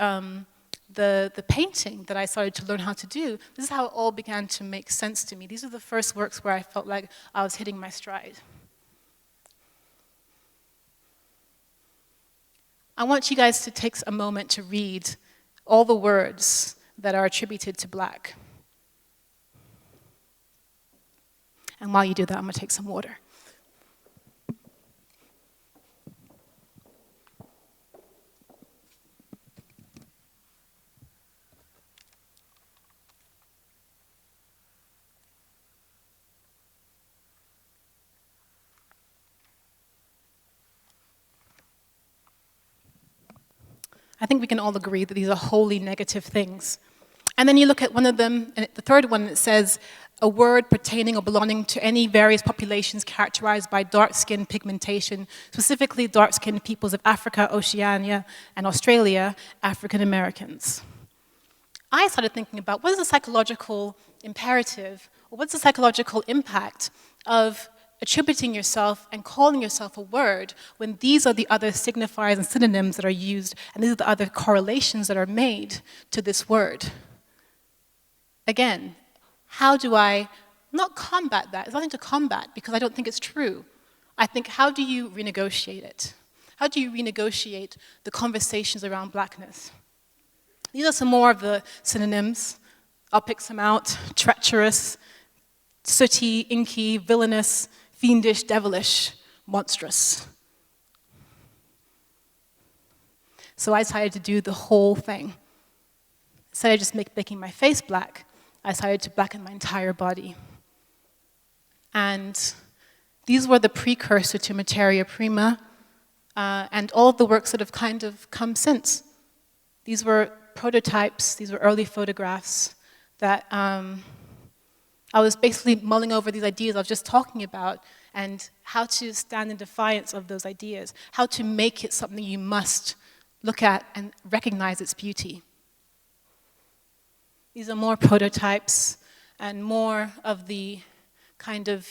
painting that I started to learn how to do, this is how it all began to make sense to me. These are the first works where I felt like I was hitting my stride. I want you guys to take a moment to read all the words that are attributed to Black. And while you do that, I'm going to take some water. I think we can all agree that these are wholly negative things. And then you look at one of them, and the third one, it says, a word pertaining or belonging to any various populations characterized by dark skin pigmentation, specifically dark-skinned peoples of Africa, Oceania, and Australia, African Americans. I started thinking about what is the psychological imperative, or what's the psychological impact of attributing yourself and calling yourself a word when these are the other signifiers and synonyms that are used, and these are the other correlations that are made to this word. Again, how do I not combat that? It's nothing to combat because I don't think it's true. I think, how do you renegotiate it? How do you renegotiate the conversations around Blackness? These are some more of the synonyms. I'll pick some out. Treacherous, sooty, inky, villainous, fiendish, devilish, monstrous. So I decided to do the whole thing. Instead of just making my face black, I decided to blacken my entire body. And these were the precursor to Materia Prima, and all of the works that have kind of come since. These were prototypes, these were early photographs that I was basically mulling over these ideas I was just talking about, and how to stand in defiance of those ideas, how to make it something you must look at and recognize its beauty. These are more prototypes and more of the kind of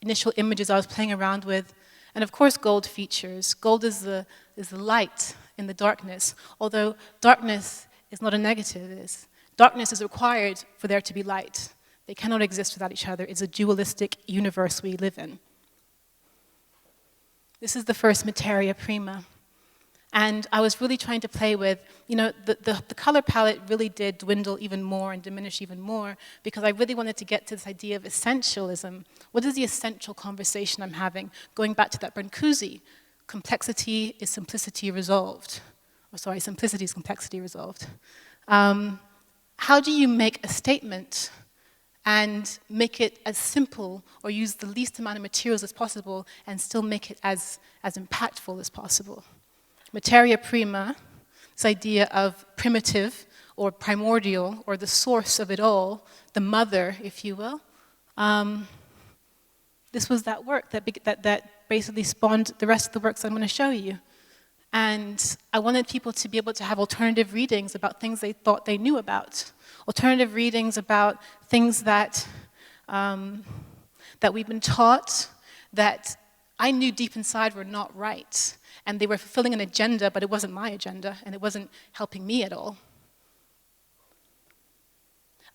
initial images I was playing around with. And of course, gold features. Gold is the light in the darkness, although darkness is not a negative. Darkness is required for there to be light. They cannot exist without each other. It's a dualistic universe we live in. This is the first Materia Prima. And I was really trying to play with, the color palette really did dwindle even more and diminish even more because I really wanted to get to this idea of essentialism. What is the essential conversation I'm having? Going back to that Brancusi, complexity is simplicity resolved. Simplicity is complexity resolved. How do you make a statement and make it as simple or use the least amount of materials as possible and still make it as impactful as possible? Materia Prima, this idea of primitive or primordial or the source of it all, the mother, if you will, this was that work that basically spawned the rest of the works I'm going to show you. And I wanted people to be able to have alternative readings about things they thought they knew about, alternative readings about things that we've been taught that I knew deep inside were not right. And they were fulfilling an agenda, but it wasn't my agenda, and it wasn't helping me at all.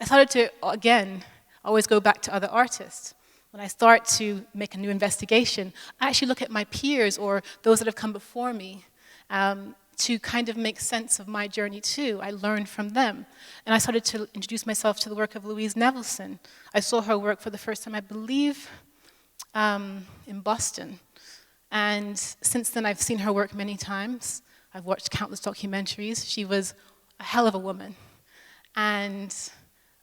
I started to, again, always go back to other artists. When I start to make a new investigation, I actually look at my peers or those that have come before me to kind of make sense of my journey too. I learned from them. And I started to introduce myself to the work of Louise Nevelson. I saw her work for the first time, I believe, in Boston. And since then, I've seen her work many times. I've watched countless documentaries. She was a hell of a woman. And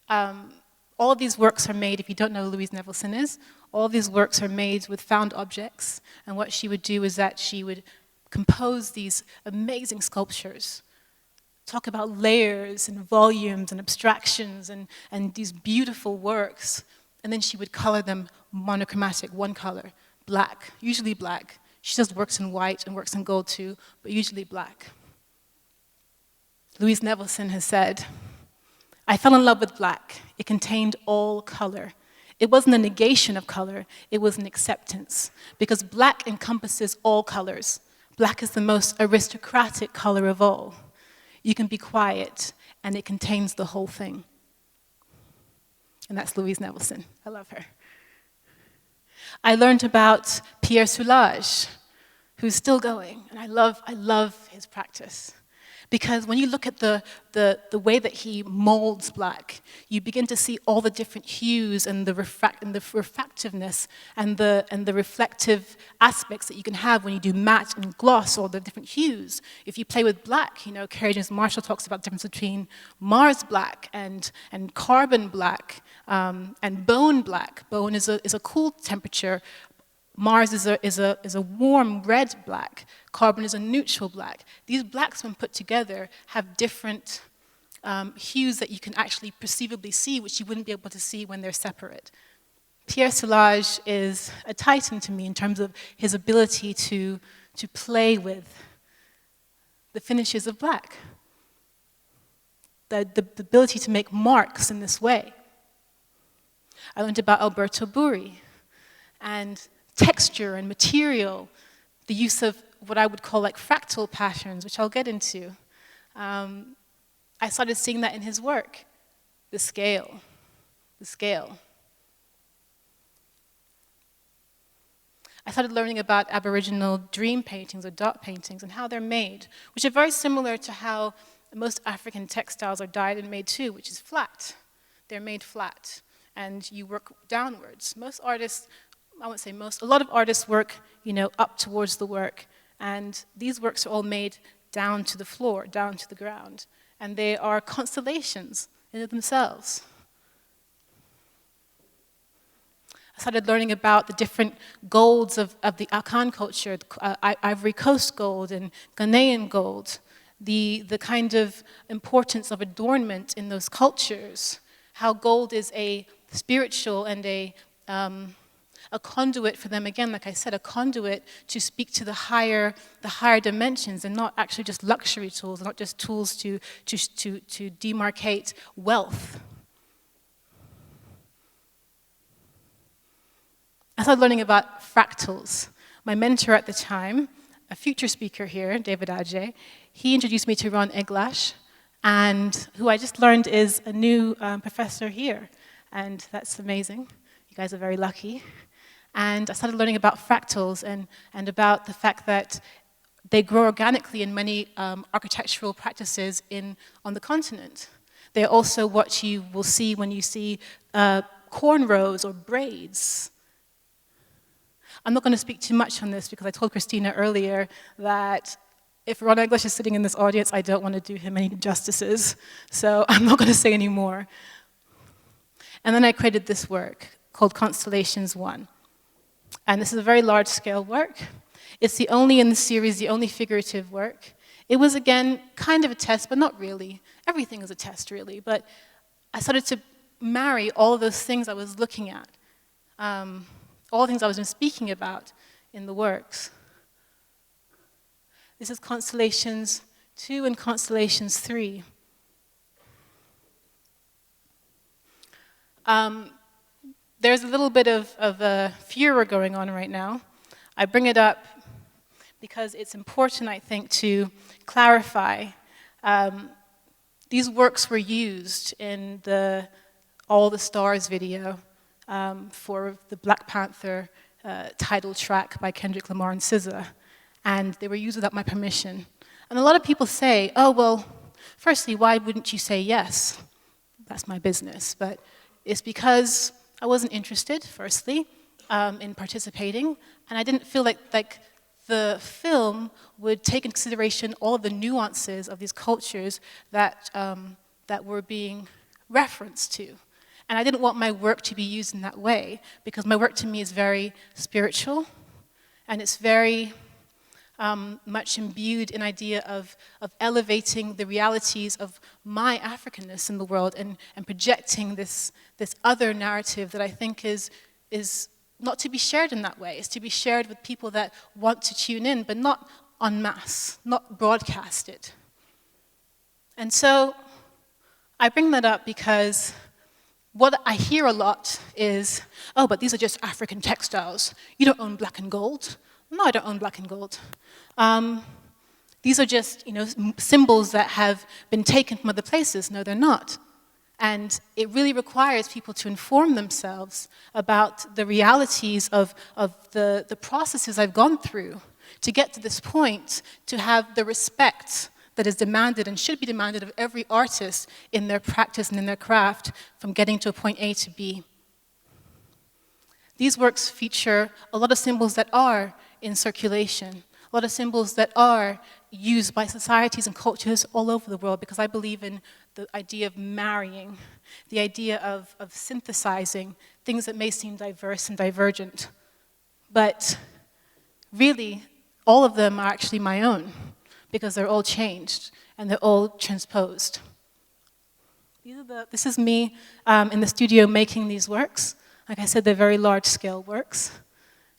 all of these works are made, if you don't know who Louise Nevelson is, all of these works are made with found objects. And what she would do is that she would compose these amazing sculptures, talk about layers and volumes and abstractions and these beautiful works. And then she would color them monochromatic, one color, black, usually black. She does works in white and works in gold too, but usually black. Louise Nevelson has said, "I fell in love with black. It contained all color. It wasn't a negation of color, it was an acceptance, because black encompasses all colors. Black is the most aristocratic color of all. You can be quiet, and it contains the whole thing." And that's Louise Nevelson. I love her. I learned about Pierre Soulages, who's still going, and I love his practice. Because when you look at the way that he molds black, you begin to see all the different hues and the refractiveness and the reflective aspects that you can have when you do matte and gloss, all the different hues. If you play with black, you know, Carrie James Marshall talks about the difference between Mars black and carbon black and bone black. Bone is a cool temperature. Mars is a warm red black. Carbon is a neutral black. These blacks, when put together, have different hues that you can actually perceivably see, which you wouldn't be able to see when they're separate. Pierre Soulages is a titan to me in terms of his ability to play with the finishes of black, the ability to make marks in this way. I learned about Alberto Burri and texture and material, the use of what I would call like fractal patterns, which I'll get into. I started seeing that in his work, the scale. I started learning about Aboriginal dream paintings or dot paintings and how they're made, which are very similar to how most African textiles are dyed and made too, which is flat. They're made flat, and you work downwards. Most artists, I won't say most, a lot of artists work, you know, up towards the work. And these works are all made down to the floor, down to the ground. And they are constellations in themselves. I started learning about the different golds of the Akan culture, Ivory Coast gold and Ghanaian gold, the kind of importance of adornment in those cultures, how gold is a spiritual and a conduit for them, again, like I said, a conduit to speak to the higher dimensions, and not actually just luxury tools, not just tools to demarcate wealth. I started learning about fractals. My mentor at the time, a future speaker here, David Adjei, he introduced me to Ron Eglash, and who I just learned is a new professor here, and that's amazing. You guys are very lucky. And I started learning about fractals and about the fact that they grow organically in many architectural practices on the continent. They're also what you will see when you see cornrows or braids. I'm not going to speak too much on this because I told Christina earlier that if Ron English is sitting in this audience, I don't want to do him any injustices. So I'm not going to say any more. And then I created this work called Constellations 1. And this is a very large-scale work. It's the only in the series, the only figurative work. It was, again, kind of a test, but not really. Everything is a test, really. But I started to marry all of those things I was looking at, all the things I was speaking about in the works. This is Constellations 2 and Constellations 3. There's a little bit of a furor going on right now. I bring it up because it's important, I think, to clarify. These works were used in the All the Stars video for the Black Panther title track by Kendrick Lamar and SZA. And they were used without my permission. And a lot of people say, oh, well, firstly, why wouldn't you say yes? That's my business. But it's because I wasn't interested, firstly, in participating. And I didn't feel like the film would take into consideration all of the nuances of these cultures that, that were being referenced to. And I didn't want my work to be used in that way, because my work to me is very spiritual, and it's very much imbued in idea of elevating the realities of my Africanness in the world and projecting this other narrative that I think is not to be shared in that way. It's to be shared with people that want to tune in, but not en masse, not broadcasted. And so I bring that up because what I hear a lot is, oh, but these are just African textiles. You don't own black and gold. No, I don't own black and gold. These are just, symbols that have been taken from other places. No, they're not. And it really requires people to inform themselves about the realities of the processes I've gone through to get to this point, to have the respect that is demanded and should be demanded of every artist in their practice and in their craft from getting to a point A to B. These works feature a lot of symbols that are in circulation, a lot of symbols that are used by societies and cultures all over the world, because I believe in the idea of marrying, the idea of synthesizing things that may seem diverse and divergent. But really, all of them are actually my own, because they're all changed and they're all transposed. This is me in the studio making these works. Like I said, they're very large-scale works.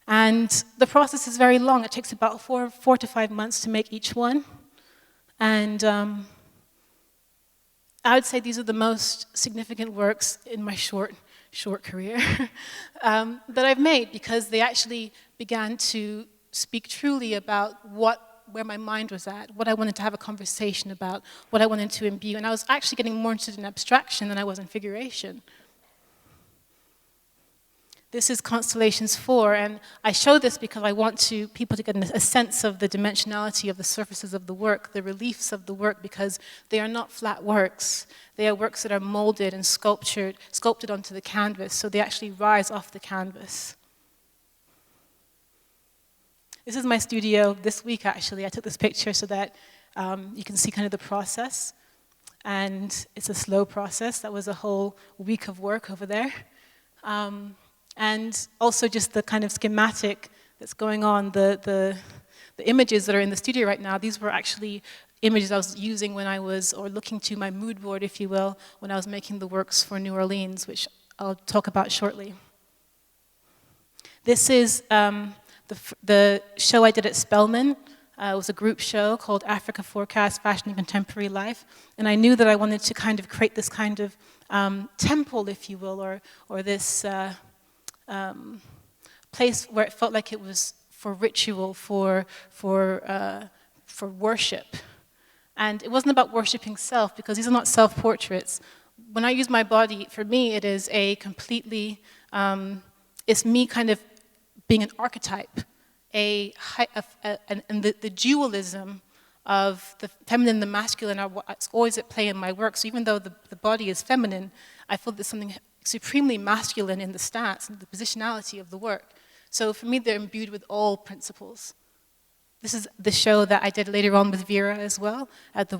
And the process is very long. It takes about 4 to 5 months to make each one. And I would say these are the most significant works in my short career that I've made, because they actually began to speak truly about where my mind was at, what I wanted to have a conversation about, what I wanted to imbue. And I was actually getting more interested in abstraction than I was in figuration. This is Constellations 4, and I show this because I want people to get a sense of the dimensionality of the surfaces of the work, the reliefs of the work, because they are not flat works. They are works that are molded and sculpted onto the canvas, so they actually rise off the canvas. This is my studio this week, actually. I took this picture so that you can see kind of the process. And it's a slow process. That was a whole week of work over there. And also just the kind of schematic that's going on, the images that are in the studio right now, these were actually images I was using when I was, or looking to my mood board, if you will, when I was making the works for New Orleans, which I'll talk about shortly. This is the show I did at Spelman. It was a group show called Africa Forecast, Fashion and Contemporary Life. And I knew that I wanted to kind of create this kind of temple, if you will, or this place where it felt like it was for ritual, for worship. And it wasn't about worshiping self, because these are not self-portraits. When I use my body, for me, it is a completely, it's me kind of being an archetype, and the dualism of the feminine and the masculine are what's always at play in my work. So even though the body is feminine, I feel there's something supremely masculine in the stance and the positionality of the work. So for me, they're imbued with all principles. This is the show that I did later on with Vera as well, at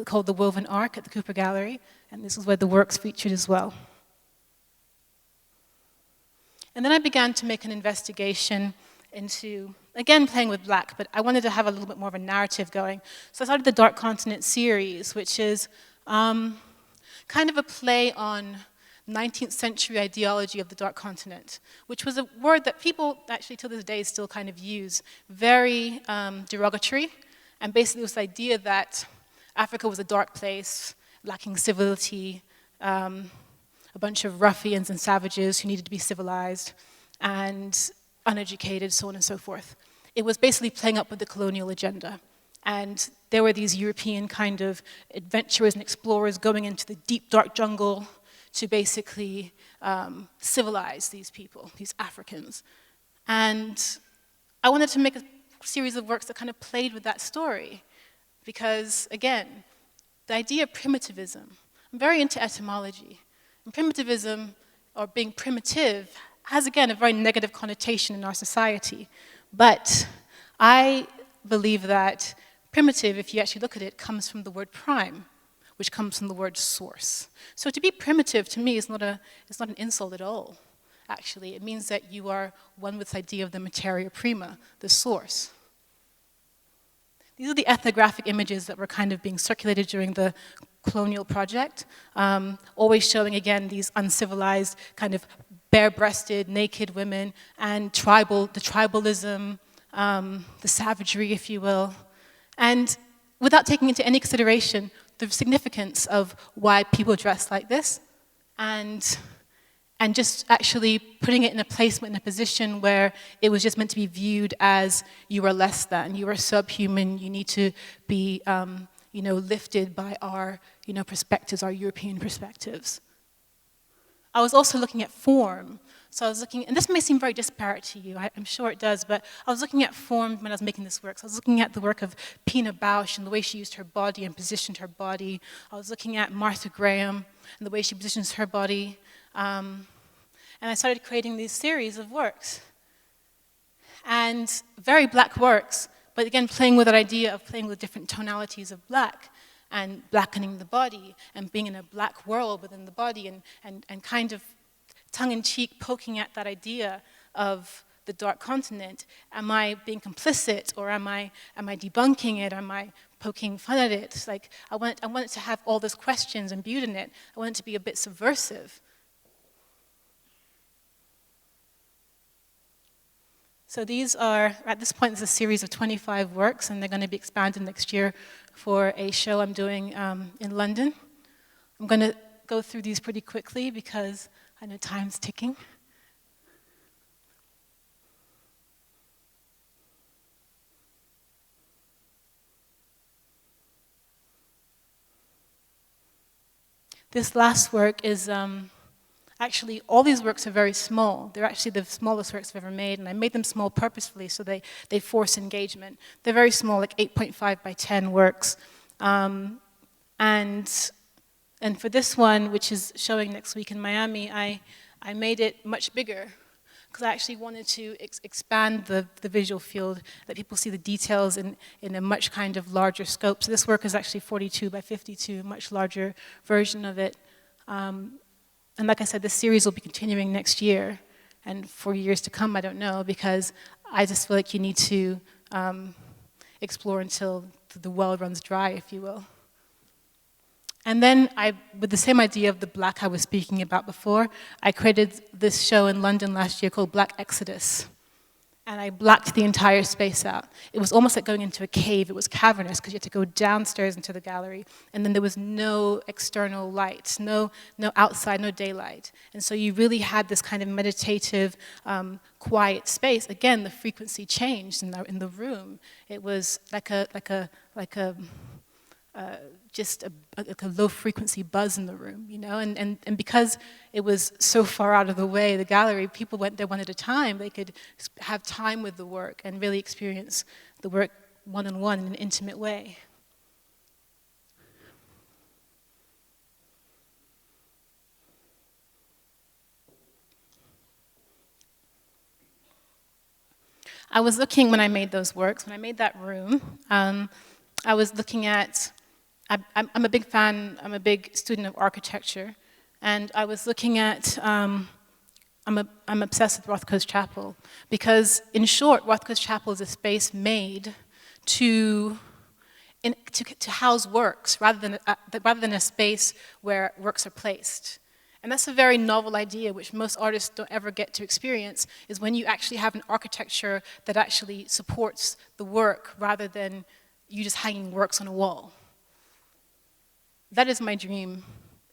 called The Woven Arc at the Cooper Gallery, and this is where the works featured as well. And then I began to make an investigation into, again, playing with black, but I wanted to have a little bit more of a narrative going. So I started the Dark Continent series, which is kind of a play on 19th century ideology of the Dark Continent, which was a word that people actually till this day still kind of use, very derogatory, and basically this idea that Africa was a dark place, lacking civility, a bunch of ruffians and savages who needed to be civilized, and uneducated, so on and so forth. It was basically playing up with the colonial agenda. And there were these European kind of adventurers and explorers going into the deep, dark jungle to basically civilize these people, these Africans. And I wanted to make a series of works that kind of played with that story, Because, again, the idea of primitivism, I'm very into etymology. And primitivism, or being primitive, has, again, a very negative connotation in our society. But I believe that primitive, if you actually look at it, comes from the word prime, which comes from the word source. So to be primitive, to me, is not an insult at all, actually. It means that you are one with the idea of the materia prima, the source. These are the ethnographic images that were kind of being circulated during the colonial project, always showing, again, these uncivilized, kind of bare-breasted, naked women, and the tribalism, the savagery, if you will. And without taking into any consideration the significance of why people dress like this, and just actually putting it in a placement, in a position where it was just meant to be viewed as you are less than, you are subhuman, you need to be lifted by our perspectives, our European perspectives. I was also looking at form. So I was looking, and this may seem very disparate to you, I'm sure it does, but I was looking at form when I was making this work. So I was looking at the work of Pina Bausch and the way she used her body and positioned her body. I was looking at Martha Graham and the way she positions her body. And I started creating these series of works. And very black works, but again, playing with that idea of playing with different tonalities of black and blackening the body and being in a black world within the body and kind of tongue-in-cheek poking at that idea of the dark continent. Am I being complicit, or am I debunking it? Am I poking fun at it? Like, I want it to have all those questions imbued in it. I want it to be a bit subversive. So these are, at this point, it's a series of 25 works, and they're going to be expanded next year for a show I'm doing in London. I'm going to go through these pretty quickly because I know time's ticking. This last work is actually, all these works are very small. They're actually the smallest works I've ever made, and I made them small purposefully so they force engagement. They're very small, like 8.5 by 10 works. And for this one, which is showing next week in Miami, I made it much bigger because I actually wanted to expand the visual field, let people see the details in a much kind of larger scope. So this work is actually 42 by 52, a much larger version of it. And like I said, this series will be continuing next year, and for years to come, I don't know, because I just feel like you need to explore until the well runs dry, if you will. And then with the same idea of the black I was speaking about before, I created this show in London last year called Black Exodus. And I blacked the entire space out. It was almost like going into a cave. It was cavernous because you had to go downstairs into the gallery, and then there was no external light, no outside, no daylight. And so you really had this kind of meditative, quiet space. Again, the frequency changed in the room. It was like a low frequency buzz in the room, and because it was so far out of the way, the gallery, people went there one at a time. They could have time with the work and really experience the work one-on-one in an intimate way. I was looking, when I made those works, when I made that room, I was looking at, I'm a big fan, I'm a big student of architecture, and I was looking at, I'm obsessed with Rothko's Chapel, because in short, Rothko's Chapel is a space made to house works, rather than a space where works are placed. And that's a very novel idea, which most artists don't ever get to experience, is when you actually have an architecture that actually supports the work, rather than you just hanging works on a wall. That is my dream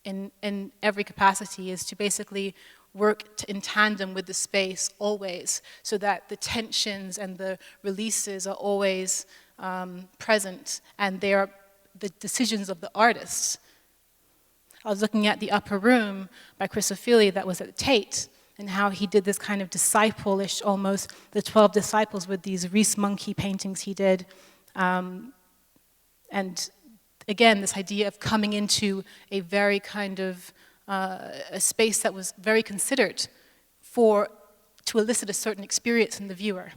in every capacity, is to basically work in tandem with the space always, so that the tensions and the releases are always present, and they are the decisions of the artists. I was looking at The Upper Room by Chris O'Feely that was at Tate, and how he did this kind of disciple-ish, almost, the 12 disciples with these Reese Monkey paintings he did. And and again, this idea of coming into a very kind of a space that was very considered to elicit a certain experience in the viewer.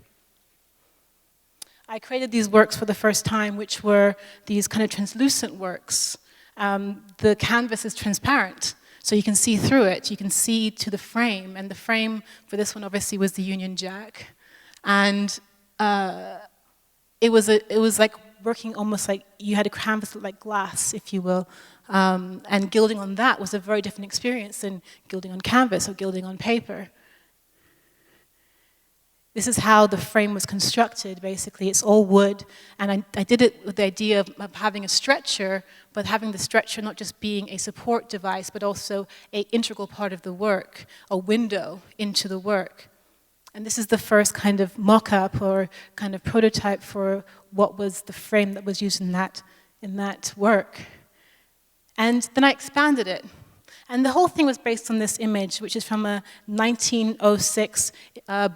I created these works for the first time, which were these kind of translucent works. The canvas is transparent, so you can see through it. You can see to the frame, and the frame for this one obviously was the Union Jack. And it was like working almost like you had a canvas like glass, if you will. And gilding on that was a very different experience than gilding on canvas or gilding on paper. This is how the frame was constructed, basically. It's all wood, and I did it with the idea of having a stretcher, but having the stretcher not just being a support device, but also an integral part of the work, a window into the work. And this is the first kind of mock-up or kind of prototype for what was the frame that was used in that work. And then I expanded it. And the whole thing was based on this image, which is from a 1906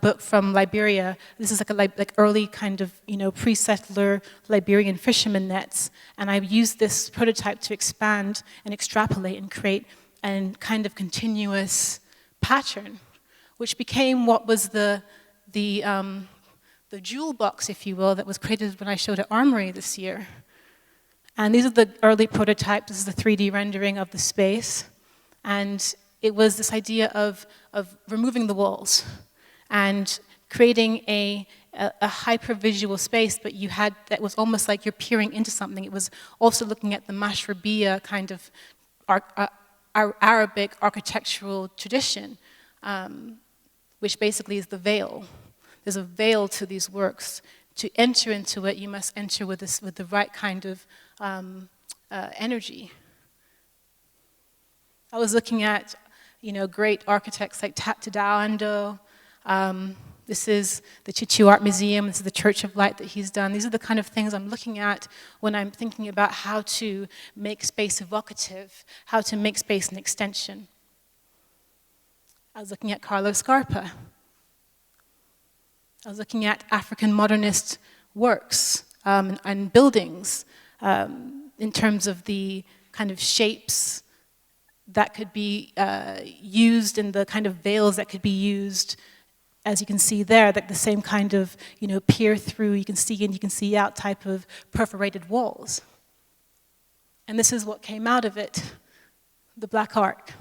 book from Liberia. This is like early kind of, pre-settler Liberian fisherman nets. And I used this prototype to expand and extrapolate and create a kind of continuous pattern, which became what was the jewel box, if you will, that was created when I showed at Armory this year. And these are the early prototypes. This is the 3D rendering of the space. And it was this idea of removing the walls and creating a hyper-visual space, but that was almost like you're peering into something. It was also looking at the Mashrabiya kind of Arabic architectural tradition, which basically is the veil. There's a veil to these works. To enter into it, you must enter with the right kind of energy. I was looking at, great architects like Tadao Ando. This is the Chichu Art Museum. This is the Church of Light that he's done. These are the kind of things I'm looking at when I'm thinking about how to make space evocative, how to make space an extension. I was looking at Carlo Scarpa. I was looking at African modernist works and buildings in terms of the kind of shapes that could be used and the kind of veils that could be used, as you can see there, like the same kind of, peer through, you can see in, you can see out type of perforated walls. And this is what came out of it, the black arc.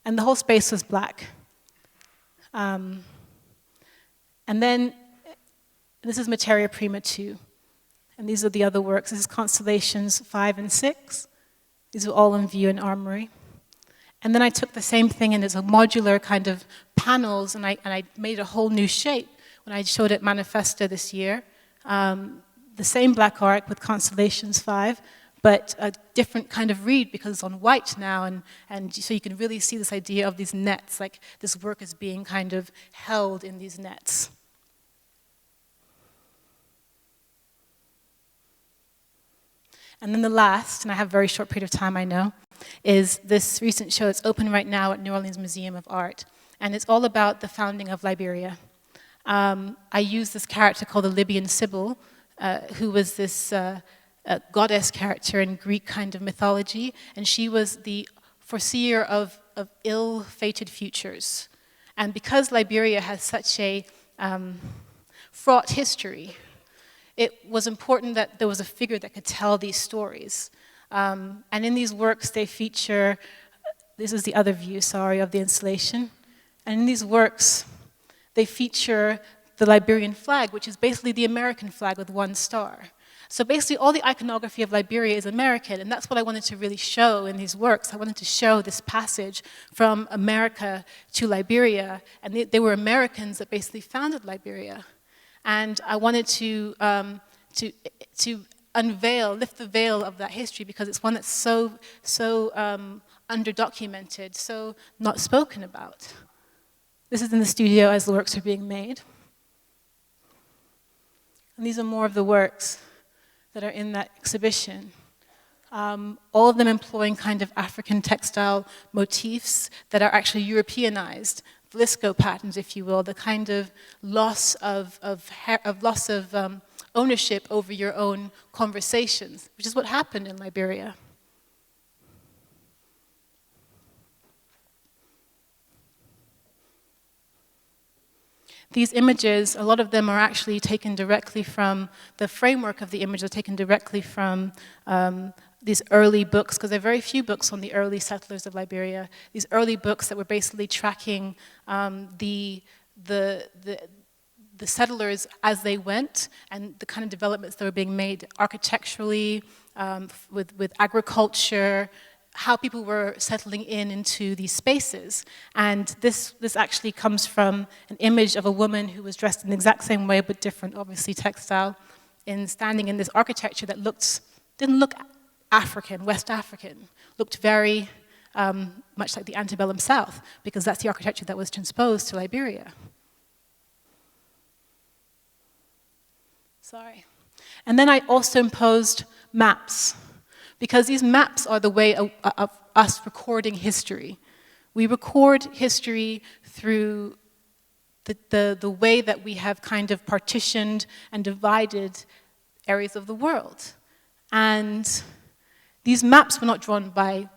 And the whole space was black. And then, this is Materia Prima 2. And these are the other works. This is Constellations 5 and 6. These are all in view in Armory. And then I took the same thing and it's a modular kind of panels, and I made a whole new shape when I showed it Manifesta this year. The same black arc with Constellations 5, but a different kind of read because it's on white now, and so you can really see this idea of these nets, like this work is being kind of held in these nets. And then the last, and I have a very short period of time, I know, is this recent show. It's open right now at New Orleans Museum of Art. And it's all about the founding of Liberia. I use this character called the Libyan Sibyl, who was this goddess character in Greek kind of mythology. And she was the foreseer of ill-fated futures. And because Liberia has such a fraught history, it was important that there was a figure that could tell these stories. And in these works, they feature, this is the other view, sorry, of the installation. And in these works, they feature the Liberian flag, which is basically the American flag with one star. So basically, all the iconography of Liberia is American, and that's what I wanted to really show in these works. I wanted to show this passage from America to Liberia, and they were Americans that basically founded Liberia. And I wanted to unveil, lift the veil of that history, because it's one that's so underdocumented, so not spoken about. This is in the studio as the works are being made. And these are more of the works that are in that exhibition. All of them employing kind of African textile motifs that are actually Europeanized Flisco patterns, if you will, the kind of loss of ownership over your own conversations, which is what happened in Liberia. These images, a lot of them are actually taken directly from, the framework of the image are taken directly from these early books, because there are very few books on the early settlers of Liberia. These early books that were basically tracking the settlers as they went and the kind of developments that were being made architecturally, with agriculture, how people were settling into these spaces. And this actually comes from an image of a woman who was dressed in the exact same way, but different, obviously textile, standing in this architecture that didn't look African, West African, looked very much like the antebellum South, because that's the architecture that was transposed to Liberia. Sorry. And then I also imposed maps, because these maps are the way of us recording history. We record history through the way that we have kind of partitioned and divided areas of the world. And these maps were not drawn by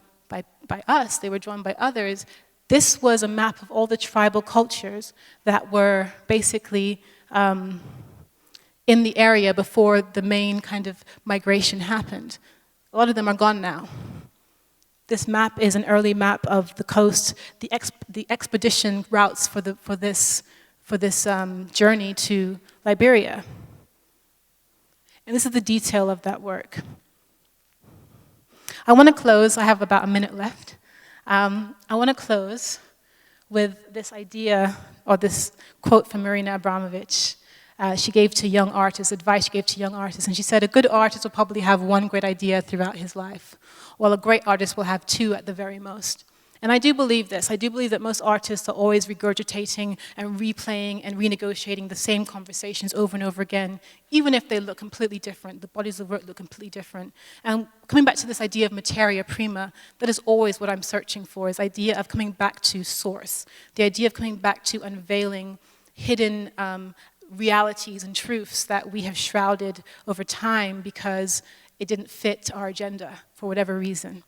us, they were drawn by others. This was a map of all the tribal cultures that were basically in the area before the main kind of migration happened. A lot of them are gone now. This map is an early map of the coast, the expedition routes for this journey to Liberia. And this is the detail of that work. I want to close, I have about a minute left. I want to close with this idea, or this quote from Marina Abramovich. She gave to young artists, advice she gave to young artists, and she said, a good artist will probably have one great idea throughout his life, while a great artist will have two at the very most. And I do believe this. I do believe that most artists are always regurgitating and replaying and renegotiating the same conversations over and over again, even if they look completely different, the bodies of work look completely different. And coming back to this idea of materia prima, that is always what I'm searching for, is the idea of coming back to source, the idea of coming back to unveiling hidden realities and truths that we have shrouded over time because it didn't fit our agenda for whatever reason.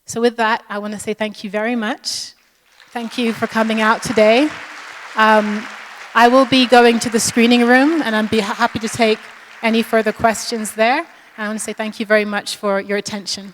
So with that, I want to say thank you very much. Thank you for coming out today. I will be going to the screening room, and I'd be happy to take any further questions there. I want to say thank you very much for your attention.